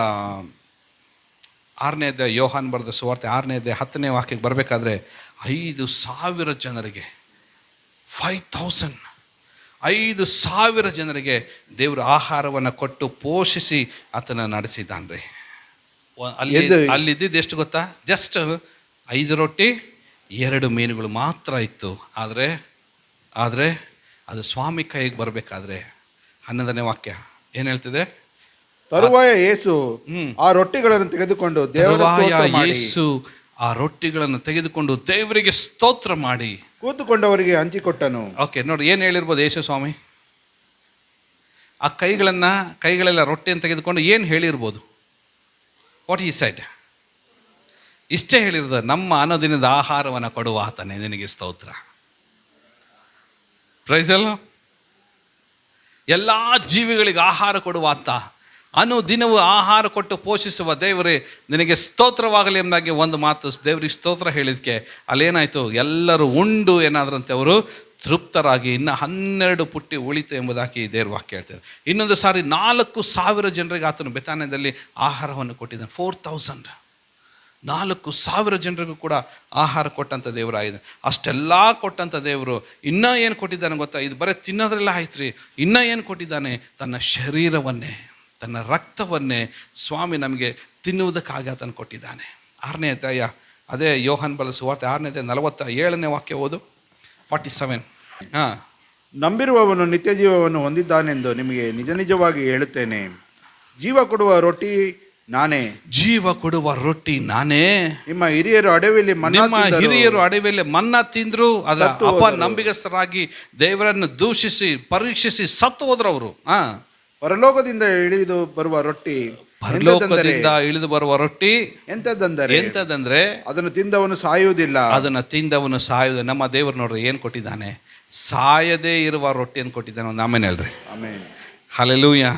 6ನೇ ಅಧ್ಯಾಯ, ಯೋಹಾನ್ ಬರೆದ ಸುವಾರ್ತೆ 6ನೇ ಅಧ್ಯಾಯ 10ನೇ ವಾಕ್ಯಕ್ಕೆ ಬರಬೇಕಾದ್ರೆ 5,000 ಜನರಿಗೆ 5,000 ಜನರಿಗೆ ದೇವರು ಆಹಾರವನ್ನು ಕೊಟ್ಟು ಪೋಷಿಸಿ ಆತನ ನಡೆಸಿದ್ದಾನ್ರಿ. ಅಲ್ಲಿದ್ದಿದ್ದು ಎಷ್ಟು ಗೊತ್ತಾ? ಜಸ್ಟ್ 5 ರೊಟ್ಟಿ 2 ಮೀನುಗಳು ಮಾತ್ರ ಇತ್ತು. ಆದರೆ ಅದು ಸ್ವಾಮಿ ಕೈಗೆ ಬರಬೇಕಾದ್ರೆ 11ನೇ ವಾಕ್ಯ ಏನು ಹೇಳ್ತಿದೆ? ತರುವಾಯ ಯೇಸು ಆ ರೊಟ್ಟಿಗಳನ್ನು ತೆಗೆದುಕೊಂಡು ಆ ರೊಟ್ಟಿಗಳನ್ನು ತೆಗೆದುಕೊಂಡು ದೇವರಿಗೆ ಸ್ತೋತ್ರ ಮಾಡಿ ಕೂತುಕೊಂಡವರಿಗೆ ಹಂಚಿಕೊಟ್ಟನು. ಓಕೆ, ನೋಡಿ ಏನು ಹೇಳಿರ್ಬೋದು ಯೇಸು ಸ್ವಾಮಿ? ಆ ಕೈಗಳೆಲ್ಲ ರೊಟ್ಟಿಯನ್ನು ತೆಗೆದುಕೊಂಡು ಏನು ಹೇಳಿರ್ಬೋದು? What he said? ಇಷ್ಟೇ ಹೇಳಿರೋದು, ನಮ್ಮ ಅನುದಿನದ ಆಹಾರವನ್ನು ಕೊಡುವ ಆತನೇ, ನಿನಗೆ ಸ್ತೋತ್ರ. ಪ್ರೈಸ್ ಅಲ್ಲ. ಎಲ್ಲ ಜೀವಿಗಳಿಗೆ ಆಹಾರ ಕೊಡುವ ಆತ, ಅನುದಿನವೂ ಆಹಾರ ಕೊಟ್ಟು ಪೋಷಿಸುವ ದೇವರೇ ನಿನಗೆ ಸ್ತೋತ್ರವಾಗಲಿ ಎಂಬಾಗೆ ಒಂದು ಮಾತು ದೇವರಿಗೆ ಸ್ತೋತ್ರ ಹೇಳಿದಕ್ಕೆ ಅಲ್ಲೇನಾಯಿತು? ಎಲ್ಲರೂ ಉಂಡು ಏನಾದ್ರಂತೆ ಅವರು ತೃಪ್ತರಾಗಿ ಇನ್ನು 12 ಪುಟ್ಟಿ ಉಳಿತು ಎಂಬುದಾಗಿ ದೇವ್ರ ವಾಕ್ಯ ಹೇಳ್ತಾರೆ. ಇನ್ನೊಂದು ಸಾರಿ 4,000 ಜನರಿಗೆ ಆತನು ಬೆತಾನ್ಯದಲ್ಲಿ ಆಹಾರವನ್ನು ಕೊಟ್ಟಿದ್ದಾನೆ. 4,000 4,000 ಜನರಿಗೂ ಕೂಡ ಆಹಾರ ಕೊಟ್ಟಂಥ ದೇವರಾಗಿದೆ. ಅಷ್ಟೆಲ್ಲ ಕೊಟ್ಟಂಥ ದೇವರು ಇನ್ನೂ ಏನು ಕೊಟ್ಟಿದ್ದಾನೆ ಗೊತ್ತಾ? ಇದು ಬರೀ ತಿನ್ನೋದ್ರೆಲ್ಲ ಆಯ್ತು ರೀ. ಇನ್ನೂ ಏನು ಕೊಟ್ಟಿದ್ದಾನೆ? ತನ್ನ ಶರೀರವನ್ನೇ, ತನ್ನ ರಕ್ತವನ್ನೇ ಸ್ವಾಮಿ ನಮಗೆ ತಿನ್ನುವುದಕ್ಕಾಗಿ ಆತನು ಕೊಟ್ಟಿದ್ದಾನೆ. 6ನೇ ಅಧ್ಯಾಯ, ಅದೇ ಯೋಹಾನ್ ಬರೆದ ಸುವಾರ್ತೆ 6ನೇ ಅಧ್ಯಾಯ 47ನೇ ವಾಕ್ಯ ಓದು. 47. ನಂಬಿರುವವನು ನಿತ್ಯ ಜೀವವನ್ನು ಹೊಂದಿದ್ದಾನೆಂದು ನಿಮಗೆ ನಿಜ ನಿಜವಾಗಿ ಹೇಳುತ್ತೇನೆ. ಜೀವ ಕೊಡುವ ರೊಟ್ಟಿ ನಾನೇ. ಜೀವ ಕೊಡುವ ರೊಟ್ಟಿ ನಾನೇ. ನಿಮ್ಮ ಹಿರಿಯರು ಅಡವಿಯಲ್ಲಿ ಮನ್ನಾ ತಿಂದ್ರು, ಅದರ ಅಪನಂಬಿಗಸ್ತರಾಗಿ ದೇವರನ್ನು ದೂಷಿಸಿ ಪರೀಕ್ಷಿಸಿ ಸತ್ತು ಹೋದ್ರು ಅವರು. ಪರಲೋಕದಿಂದ ಇಳಿದು ಬರುವ ರೊಟ್ಟಿ ಎಂತದಂದ್ರೆ ಅದನ್ನು ತಿಂದವನು ಸಾಯುವುದಿಲ್ಲ. ನಮ್ಮ ದೇವರು ನೋಡ್ರಿ ಏನು ಕೊಟ್ಟಿದ್ದಾನೆ? ಸಾಯದೇ ಇರುವ ರೊಟ್ಟಿಯನ್ನು ಕೊಟ್ಟಿದ್ದಾನೆ. ಒಂದು ಆಮೇಲೆ ಹೇಳ್ರಿ ಆಮೆನ್. ಹಲ್ಲೆಲೂಯಾ.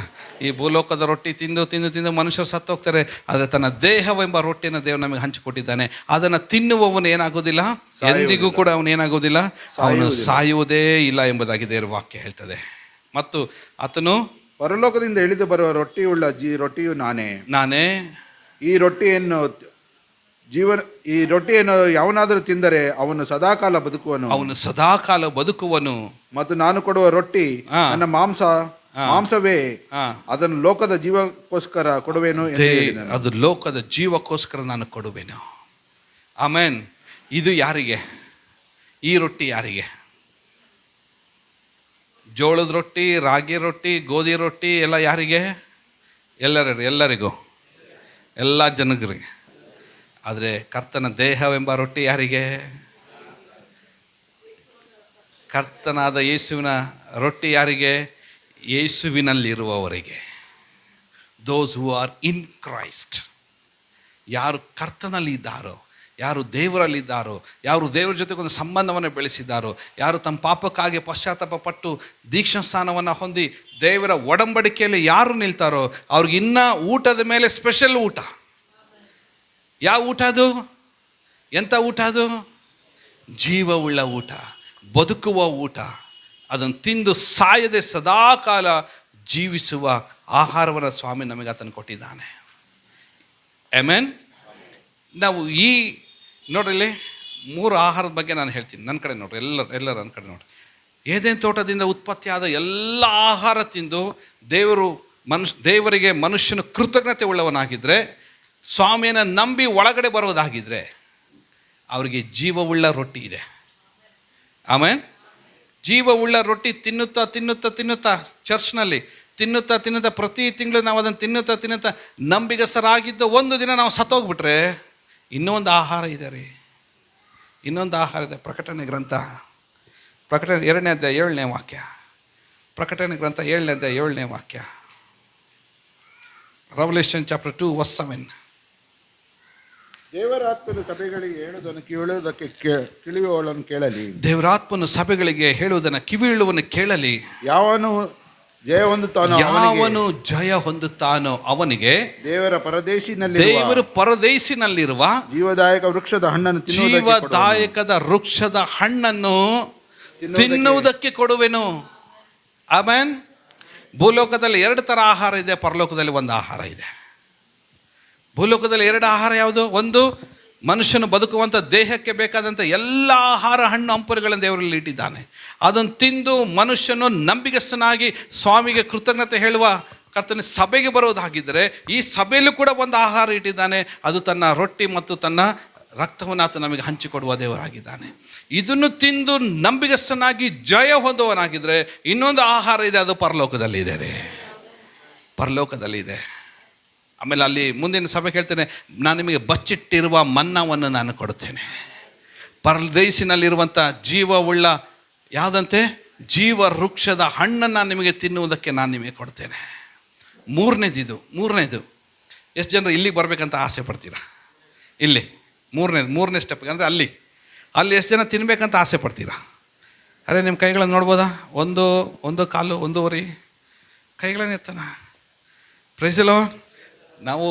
ಈ ಭೂಲೋಕದ ರೊಟ್ಟಿ ತಿಂದು ತಿಂದು ತಿಂದು ಮನುಷ್ಯರು ಸತ್ತು ಹೋಗ್ತಾರೆ. ಆದರೆ ತನ್ನ ದೇಹವೆಂಬ ರೊಟ್ಟಿಯನ್ನು ದೇವರು ನಮಗೆ ಹಂಚಿಕೊಟ್ಟಿದ್ದಾನೆ. ಅದನ್ನು ತಿನ್ನುವವನು ಏನಾಗೋದಿಲ್ಲ, ಎಂದಿಗೂ ಕೂಡ ಅವನು ಏನಾಗೋದಿಲ್ಲ, ಅವನು ಸಾಯುವುದೇ ಇಲ್ಲ ಎಂಬುದಾಗಿ ದೇವರ ವಾಕ್ಯ ಹೇಳ್ತದೆ. ಮತ್ತು ಆತನು ಪರಲೋಕದಿಂದ ಇಳಿದು ಬರುವ ರೊಟ್ಟಿಯು ನಾನೇ. ಈ ರೊಟ್ಟಿಯನ್ನು ಯಾವನಾದರೂ ತಿಂದರೆ ಅವನು ಸದಾಕಾಲ ಬದುಕುವನು. ಮತ್ತು ನಾನು ಕೊಡುವ ರೊಟ್ಟಿ ನನ್ನ ಮಾಂಸವೇ, ಅದನ್ನು ಲೋಕದ ಜೀವಕ್ಕೋಸ್ಕರ ಕೊಡುವೆನು. ಅದು ಲೋಕದ ಜೀವಕ್ಕೋಸ್ಕರ ನಾನು ಕೊಡುವೆನು. ಆಮೆನ್. ಇದು ಯಾರಿಗೆ? ಈ ರೊಟ್ಟಿ ಯಾರಿಗೆ? ಜೋಳದ ರೊಟ್ಟಿ, ರಾಗಿ ರೊಟ್ಟಿ, ಗೋಧಿ ರೊಟ್ಟಿ ಎಲ್ಲ ಯಾರಿಗೆ? ಎಲ್ಲರಿಗೂ, ಎಲ್ಲ ಜನರಿಗೆ. ಆದರೆ ಕರ್ತನ ದೇಹವೆಂಬ ರೊಟ್ಟಿ ಯಾರಿಗೆ? ಕರ್ತನಾದ ಯೇಸುವಿನ ರೊಟ್ಟಿ ಯಾರಿಗೆ? ಯೇಸುವಿನಲ್ಲಿರುವವರಿಗೆ. ದೋಸ್ ಹೂ ಆರ್ ಇನ್ ಕ್ರೈಸ್ಟ್. ಯಾರು ಕರ್ತನಲ್ಲಿ ಇದ್ದಾರೋ, ಯಾರು ದೇವರಲ್ಲಿದ್ದಾರೋ, ಯಾರು ದೇವರ ಜೊತೆಗೆ ಒಂದು ಸಂಬಂಧವನ್ನು ಬೆಳೆಸಿದ್ದಾರೋ, ಯಾರು ತಮ್ಮ ಪಾಪಕ್ಕಾಗಿ ಪಶ್ಚಾತ್ತಾಪ ಪಟ್ಟು ದೀಕ್ಷಾ ಸ್ಥಾನವನ್ನು ಹೊಂದಿ ದೇವರ ಒಡಂಬಡಿಕೆಯಲ್ಲಿ ಯಾರು ನಿಲ್ತಾರೋ ಅವ್ರಿಗೆ ಇನ್ನೂ ಊಟದ ಮೇಲೆ ಸ್ಪೆಷಲ್ ಊಟ. ಯಾವ ಊಟ ಅದು? ಎಂಥ ಊಟ ಅದು? ಜೀವವುಳ್ಳ ಊಟ, ಬದುಕುವ ಊಟ. ಅದನ್ನು ತಿಂದು ಸಾಯದೆ ಸದಾಕಾಲ ಜೀವಿಸುವ ಆಹಾರವನ್ನು ಸ್ವಾಮಿ ನಮಗೆ ಆತನು ಕೊಟ್ಟಿದ್ದಾನೆ. ಆಮೆನ್. ನಾವು ನೋಡ್ರಿ 3 ಆಹಾರದ ಬಗ್ಗೆ ನಾನು ಹೇಳ್ತೀನಿ. ನನ್ನ ಕಡೆ ನೋಡ್ರಿ, ಎಲ್ಲರೂ ನನ್ನ ಕಡೆ ನೋಡ್ರಿ. ಏದೇನ್ ತೋಟದಿಂದ ಉತ್ಪತ್ತಿಯಾದ ಎಲ್ಲ ಆಹಾರ ತಿಂದು ದೇವರಿಗೆ ಮನುಷ್ಯನು ಕೃತಜ್ಞತೆ ಉಳ್ಳವನಾಗಿದ್ದರೆ, ಸ್ವಾಮಿಯನ್ನು ನಂಬಿ ಒಳಗಡೆ ಬರೋದಾಗಿದ್ದರೆ ಅವರಿಗೆ ಜೀವವುಳ್ಳ ರೊಟ್ಟಿ ಇದೆ. ಆಮೇಲೆ ಜೀವವುಳ್ಳ ರೊಟ್ಟಿ ತಿನ್ನುತ್ತಾ ತಿನ್ನುತ್ತಾ ತಿನ್ನುತ್ತಾ ಚರ್ಚ್ನಲ್ಲಿ ತಿನ್ನುತ್ತಾ ಪ್ರತಿ ತಿಂಗಳು ನಾವು ಅದನ್ನು ತಿನ್ನುತ್ತಾ ನಂಬಿಗಸ್ತರಾಗಿದ್ದು ಒಂದು ದಿನ ನಾವು ಸತ್ತೋಗ್ಬಿಟ್ರೆ ಇನ್ನೊಂದು ಆಹಾರ ಇದೆ ರೀ, ಇನ್ನೊಂದು ಆಹಾರ ಇದೆ. ಪ್ರಕಟಣೆ ಗ್ರಂಥ 2ನೇ ಅಧ್ಯಾಯ 7ನೇ ವಾಕ್ಯ. ಪ್ರಕಟಣೆ ಗ್ರಂಥ 7ನೇ ಅಧ್ಯಾಯ 7ನೇ ವಾಕ್ಯ. Revelation chapter 2 verse 7. ದೇವರಾತ್ಮನು ಸಭೆಗಳಿಗೆ ಹೇಳುವುದನ್ನು ಕಿವಿಯುಳ್ಳವನು ಕೇಳಲಿ. ದೇವರಾತ್ಮನು ಸಭೆಗಳಿಗೆ ಹೇಳುವುದನ್ನು ಕಿವಿಯುಳ್ಳವನು ಕೇಳಲಿ. ಯಾವನು ಜಯ ಹೊಂದುತ್ತಾನೋ ಅವನಿಗೆ ದೇವರ ಪರದೇಶಿನಲ್ಲಿರುವ ಜೀವದಾಯಕ ವೃಕ್ಷದ ಹಣ್ಣನ್ನು ತಿನ್ನುವುದಕ್ಕೆ ಕೊಡುವೆನು. ಆಮೆನ್. ಭೂಲೋಕದಲ್ಲಿ 2 ಥರ ಆಹಾರ ಇದೆ, ಪರಲೋಕದಲ್ಲಿ ಒಂದು ಆಹಾರ ಇದೆ. ಭೂಲೋಕದಲ್ಲಿ 2 ಆಹಾರ ಯಾವುದು? ಒಂದು, ಮನುಷ್ಯನು ಬದುಕುವಂಥ ದೇಹಕ್ಕೆ ಬೇಕಾದಂಥ ಎಲ್ಲ ಆಹಾರ, ಹಣ್ಣು ಹಂಪಲುಗಳನ್ನು ದೇವರಲ್ಲಿ ಇಟ್ಟಿದ್ದಾನೆ. ಅದನ್ನು ತಿಂದು ಮನುಷ್ಯನು ನಂಬಿಗಸ್ತನಾಗಿ ಸ್ವಾಮಿಗೆ ಕೃತಜ್ಞತೆ ಹೇಳುವ ಕರ್ತನ ಸಭೆಗೆ ಬರೋದಾಗಿದ್ದರೆ, ಈ ಸಭೆಯಲ್ಲೂ ಕೂಡ ಒಂದು ಆಹಾರ ಇಟ್ಟಿದ್ದಾನೆ. ಅದು ತನ್ನ ರೊಟ್ಟಿ ಮತ್ತು ತನ್ನ ರಕ್ತವನ್ನು ಆತ ನಮಗೆ ಹಂಚಿಕೊಡುವ ದೇವರಾಗಿದ್ದಾನೆ. ಇದನ್ನು ತಿಂದು ನಂಬಿಗಸ್ತನಾಗಿ ಜಯ ಹೊಂದುವನಾಗಿದ್ದರೆ ಇನ್ನೊಂದು ಆಹಾರ ಇದೆ, ಅದು ಪರಲೋಕದಲ್ಲಿ ಇದೆ ರೀ, ಪರಲೋಕದಲ್ಲಿ ಇದೆ. ಆಮೇಲೆ ಅಲ್ಲಿ ಮುಂದಿನ ಸಭೆ ಹೇಳ್ತೇನೆ, ನಾನು ನಿಮಗೆ ಬಚ್ಚಿಟ್ಟಿರುವ ಮನ್ನವನ್ನು ನಾನು ಕೊಡುತ್ತೇನೆ. ಪರದೇಶಿನಲ್ಲಿರುವಂಥ ಜೀವವುಳ್ಳ ಯಾವುದಂತೆ ಜೀವ ವೃಕ್ಷದ ಹಣ್ಣನ್ನು ನಿಮಗೆ ತಿನ್ನುವುದಕ್ಕೆ ನಾನು ನಿಮಗೆ ಕೊಡ್ತೇನೆ. ಮೂರನೇದು ಎಷ್ಟು ಜನರು ಇಲ್ಲಿಗೆ ಬರಬೇಕಂತ ಆಸೆ ಪಡ್ತೀರಾ? ಇಲ್ಲಿ ಮೂರನೇ ಸ್ಟೆಪ್ ಅಂದರೆ ಅಲ್ಲಿ ಎಷ್ಟು ಜನ ತಿನ್ಬೇಕಂತ ಆಸೆ ಪಡ್ತೀರಾ? ಅರೆ ನಿಮ್ಮ ಕೈಗಳನ್ನು ನೋಡ್ಬೋದಾ? ಒಂದು ಕಾಲು, ಒಂದೂವರೆ ಕೈಗಳನ್ನು ಎತ್ತನ. Price the lord. ನಾವು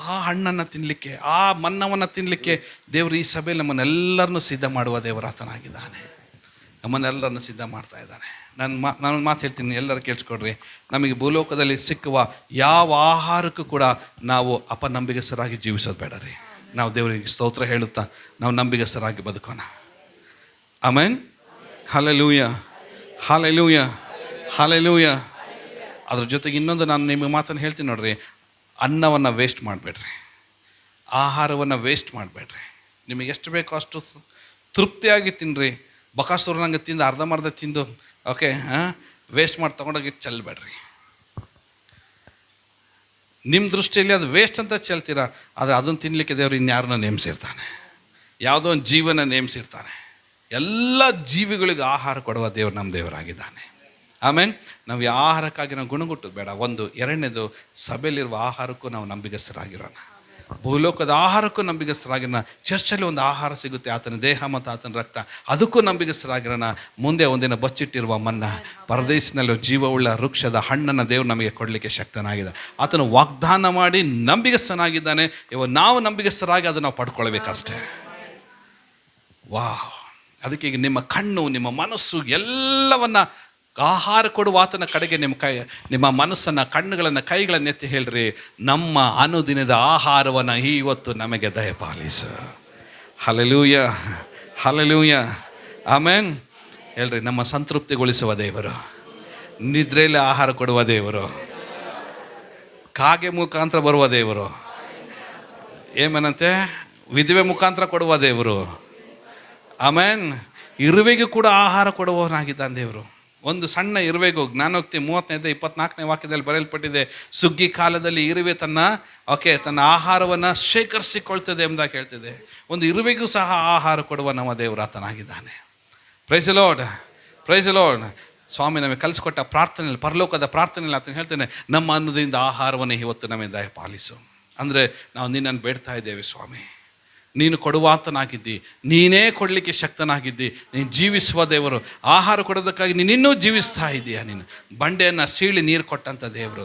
ಆ ಹಣ್ಣನ್ನು ತಿನ್ನಲಿಕ್ಕೆ, ಆ ಮನ್ನವನ್ನು ತಿನ್ನಲಿಕ್ಕೆ ದೇವರು ಈ ಸಭೆಯಲ್ಲಿ ನಮ್ಮನ್ನೆಲ್ಲರನ್ನೂ ಸಿದ್ಧ ಮಾಡುವ ದೇವರಾತನಾಗಿದ್ದಾನೆ. ನಮ್ಮನ್ನೆಲ್ಲರನ್ನು ಸಿದ್ಧ ಮಾಡ್ತಾ ಇದ್ದಾನೆ. ನಾನು ಮಾತು ಹೇಳ್ತೀನಿ, ಎಲ್ಲರೂ ಕೇಳಿಸ್ಕೊಡ್ರಿ. ನಮಗೆ ಭೂಲೋಕದಲ್ಲಿ ಸಿಕ್ಕುವ ಯಾವ ಆಹಾರಕ್ಕೂ ಕೂಡ ನಾವು ಅಪನಂಬಿಗಸ್ತರಾಗಿ ಜೀವಿಸೋದು ಬೇಡ ರೀ. ನಾವು ದೇವರಿಗೆ ಸ್ತೋತ್ರ ಹೇಳುತ್ತಾ ನಾವು ನಂಬಿಗಸ್ತರಾಗಿ ಬದುಕೋಣ. ಆಮೆನ್. Hallelujah, hallelujah, hallelujah. ಅದ್ರ ಜೊತೆಗೆ ಇನ್ನೊಂದು ನಾನು ನಿಮಗೆ ಮಾತನ್ನು ಹೇಳ್ತೀನಿ ನೋಡ್ರಿ, ಅನ್ನವನ್ನು ವೇಸ್ಟ್ ಮಾಡಬೇಡ್ರಿ, ಆಹಾರವನ್ನು ವೇಸ್ಟ್ ಮಾಡಬೇಡ್ರಿ. ನಿಮಗೆ ಎಷ್ಟು ಬೇಕೋ ಅಷ್ಟು ತೃಪ್ತಿಯಾಗಿ ತಿನ್ನಿರಿ. ಬಕಾಸೂರನಂಗೆ ತಿಂದು ಅರ್ಧಂಬರ್ಧ ತಿಂದು ವೇಸ್ಟ್ ಮಾಡಿ ತೊಗೊಂಡೋಗಿ ಚೆಲ್ಲಬೇಡ್ರಿ. ನಿಮ್ಮ ದೃಷ್ಟಿಯಲ್ಲಿ ಅದು ವೇಸ್ಟ್ ಅಂತ ಚೆಲ್ತೀರ, ಆದರೆ ಅದನ್ನು ತಿನ್ನಲಿಕ್ಕೆ ದೇವರು ಇನ್ಯಾರನ್ನ ನೇಮಿಸಿರ್ತಾನೆ, ಯಾವುದೋ ಒಂದು ಜೀವನ ನೇಮಿಸಿರ್ತಾನೆ. ಎಲ್ಲ ಜೀವಿಗಳಿಗೂ ಆಹಾರ ಕೊಡುವ ದೇವರು ನಮ್ಮ ದೇವರಾಗಿದ್ದಾನೆ. ಆಮೇಲೆ ನಾವು ಈ ಆಹಾರಕ್ಕಾಗಿ ನಾವು ಗುಣಗುಟ್ಟೋದು ಬೇಡ. ಒಂದು. ಎರಡನೇದು, ಸಭೆಯಲ್ಲಿರುವ ಆಹಾರಕ್ಕೂ ನಾವು ನಂಬಿಗಸ್ತರಾಗಿರೋಣ. ಭೂಲೋಕದ ಆಹಾರಕ್ಕೂ ನಂಬಿಗಸ್ತರಾಗಿರೋಣ. ಚರ್ಚಲ್ಲಿ ಒಂದು ಆಹಾರ ಸಿಗುತ್ತೆ, ಆತನ ದೇಹ ಮತ್ತು ಆತನ ರಕ್ತ, ಅದಕ್ಕೂ ನಂಬಿಗಸ್ತರಾಗಿರೋಣ. ಮುಂದೆ ಒಂದಿನ ಬಚ್ಚಿಟ್ಟಿರುವ ಮನ್ನ, ಪರದೇಶಿನಲ್ಲಿ ಜೀವವುಳ್ಳ ವೃಕ್ಷದ ಹಣ್ಣನ್ನು ದೇವರು ನಮಗೆ ಕೊಡಲಿಕ್ಕೆ ಶಕ್ತನಾಗಿದೆ. ಆತನು ವಾಗ್ದಾನ ಮಾಡಿ ನಂಬಿಗಸ್ತನಾಗಿದ್ದಾನೆ. ಇವಾಗ ನಾವು ನಂಬಿಗಸ್ತರಾಗಿ ಅದನ್ನು ನಾವು ಪಡ್ಕೊಳ್ಬೇಕಷ್ಟೇ. ವಾಹ್. ಅದಕ್ಕೆ ಈಗ ನಿಮ್ಮ ಕಣ್ಣು, ನಿಮ್ಮ ಮನಸ್ಸು ಎಲ್ಲವನ್ನ ಆಹಾರ ಕೊಡುವ ಆತನ ಕಡೆಗೆ ನಿಮ್ಮ ಮನಸ್ಸನ್ನು, ಕಣ್ಣುಗಳನ್ನು, ಕೈಗಳನ್ನು ಎತ್ತಿ ಹೇಳ್ರಿ, ನಮ್ಮ ಅನುದಿನದ ಆಹಾರವನ್ನು ಇವತ್ತು ನಮಗೆ ದಯಪಾಲಿಸು. Hallelujah, hallelujah, amen. ಹೇಳ್ರಿ, ನಮ್ಮ ಸಂತೃಪ್ತಿಗೊಳಿಸುವ ದೇವರು, ನಿದ್ರೆಯಲ್ಲಿ ಆಹಾರ ಕೊಡುವ ದೇವರು, ಕಾಗೆ ಮುಖಾಂತರ ಬರುವ ದೇವರು, ಏಮನಂತೆ ವಿಧವೆ ಮುಖಾಂತರ ಕೊಡುವ ದೇವರು, ಆಮೆನ್. ಇರುವೆಗೂ ಕೂಡ ಆಹಾರ ಕೊಡುವವನಾಗಿದ್ದಾನೆ ದೇವರು. ಒಂದು ಸಣ್ಣ ಇರುವೆಗೂ ಜ್ಞಾನೋಕ್ತಿ 30-24 ವಾಕ್ಯದಲ್ಲಿ ಬರೆಯಲ್ಪಟ್ಟಿದೆ, ಸುಗ್ಗಿ ಕಾಲದಲ್ಲಿ ಇರುವೆ ತನ್ನ ಆಹಾರವನ್ನು ಶೇಖರಿಸಿಕೊಳ್ತದೆ ಎಂಬುದಾಗಿ ಹೇಳ್ತಿದೆ. ಒಂದು ಇರುವೆಗೂ ಸಹ ಆಹಾರ ಕೊಡುವ ನಮ್ಮ ದೇವರಾತನಾಗಿದ್ದಾನೆ. Praise the lord, praise the lord. ಸ್ವಾಮಿ ನಮಗೆ ಕಲಿಸ್ಕೊಟ್ಟ ಪ್ರಾರ್ಥನೆಯಲ್ಲಿ, ಪರಲೋಕದ ಪ್ರಾರ್ಥನೆಯಲ್ಲಿ ಆತನು ಹೇಳ್ತೇನೆ, ನಮ್ಮ ಅನ್ನದಿಂದ ಆಹಾರವನ್ನು ಇವತ್ತು ನಮಗೆ ದಯಪಾಲಿಸು. ಅಂದರೆ ನಾವು ನಿನ್ನನ್ನು ಬೇಡ್ತಾ ಇದ್ದೇವೆ ಸ್ವಾಮಿ, ನೀನು ಕೊಡುವಾತನಾಗಿದ್ದಿ, ನೀನೇ ಕೊಡಲಿಕ್ಕೆ ಶಕ್ತನಾಗಿದ್ದಿ, ನೀನು ಜೀವಿಸುವ ದೇವರು. ಆಹಾರ ಕೊಡೋದಕ್ಕಾಗಿ ನೀನು ಇನ್ನೂ ಜೀವಿಸ್ತಾ ಇದ್ದೀಯ. ನೀನು ಬಂಡೆಯನ್ನು ಸೀಳಿ ನೀರು ಕೊಟ್ಟಂಥ ದೇವರು,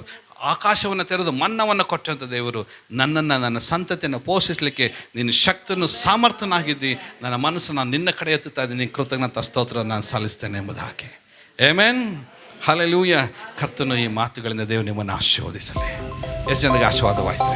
ಆಕಾಶವನ್ನು ತೆರೆದು ಮನ್ನವನ್ನು ಕೊಟ್ಟಂಥ ದೇವರು. ನನ್ನನ್ನು, ನನ್ನ ಸಂತತಿಯನ್ನು ಪೋಷಿಸಲಿಕ್ಕೆ ನೀನು ಶಕ್ತನು ಸಾಮರ್ಥ್ಯನಾಗಿದ್ದಿ. ನನ್ನ ಮನಸ್ಸನ್ನು ನಿನ್ನ ಕಡೆ ಎತ್ತುತ್ತಾ ಇದ್ದೀನಿ, ಕೃತಜ್ಞತಾ ಸ್ತೋತ್ರ ನಾನು ಸಲ್ಲಿಸ್ತೇನೆ ಎಂಬುದಾಗಿ. Amen, hallelujah. ಕರ್ತನು ಈ ಮಾತುಗಳಿಂದ ದೇವರು ನಿಮ್ಮನ್ನು ಆಶೀರ್ವದಿಸಲಿ. ಎಷ್ಟು ಜನರಿಗೆ ಆಶೀರ್ವಾದವಾಯಿತು.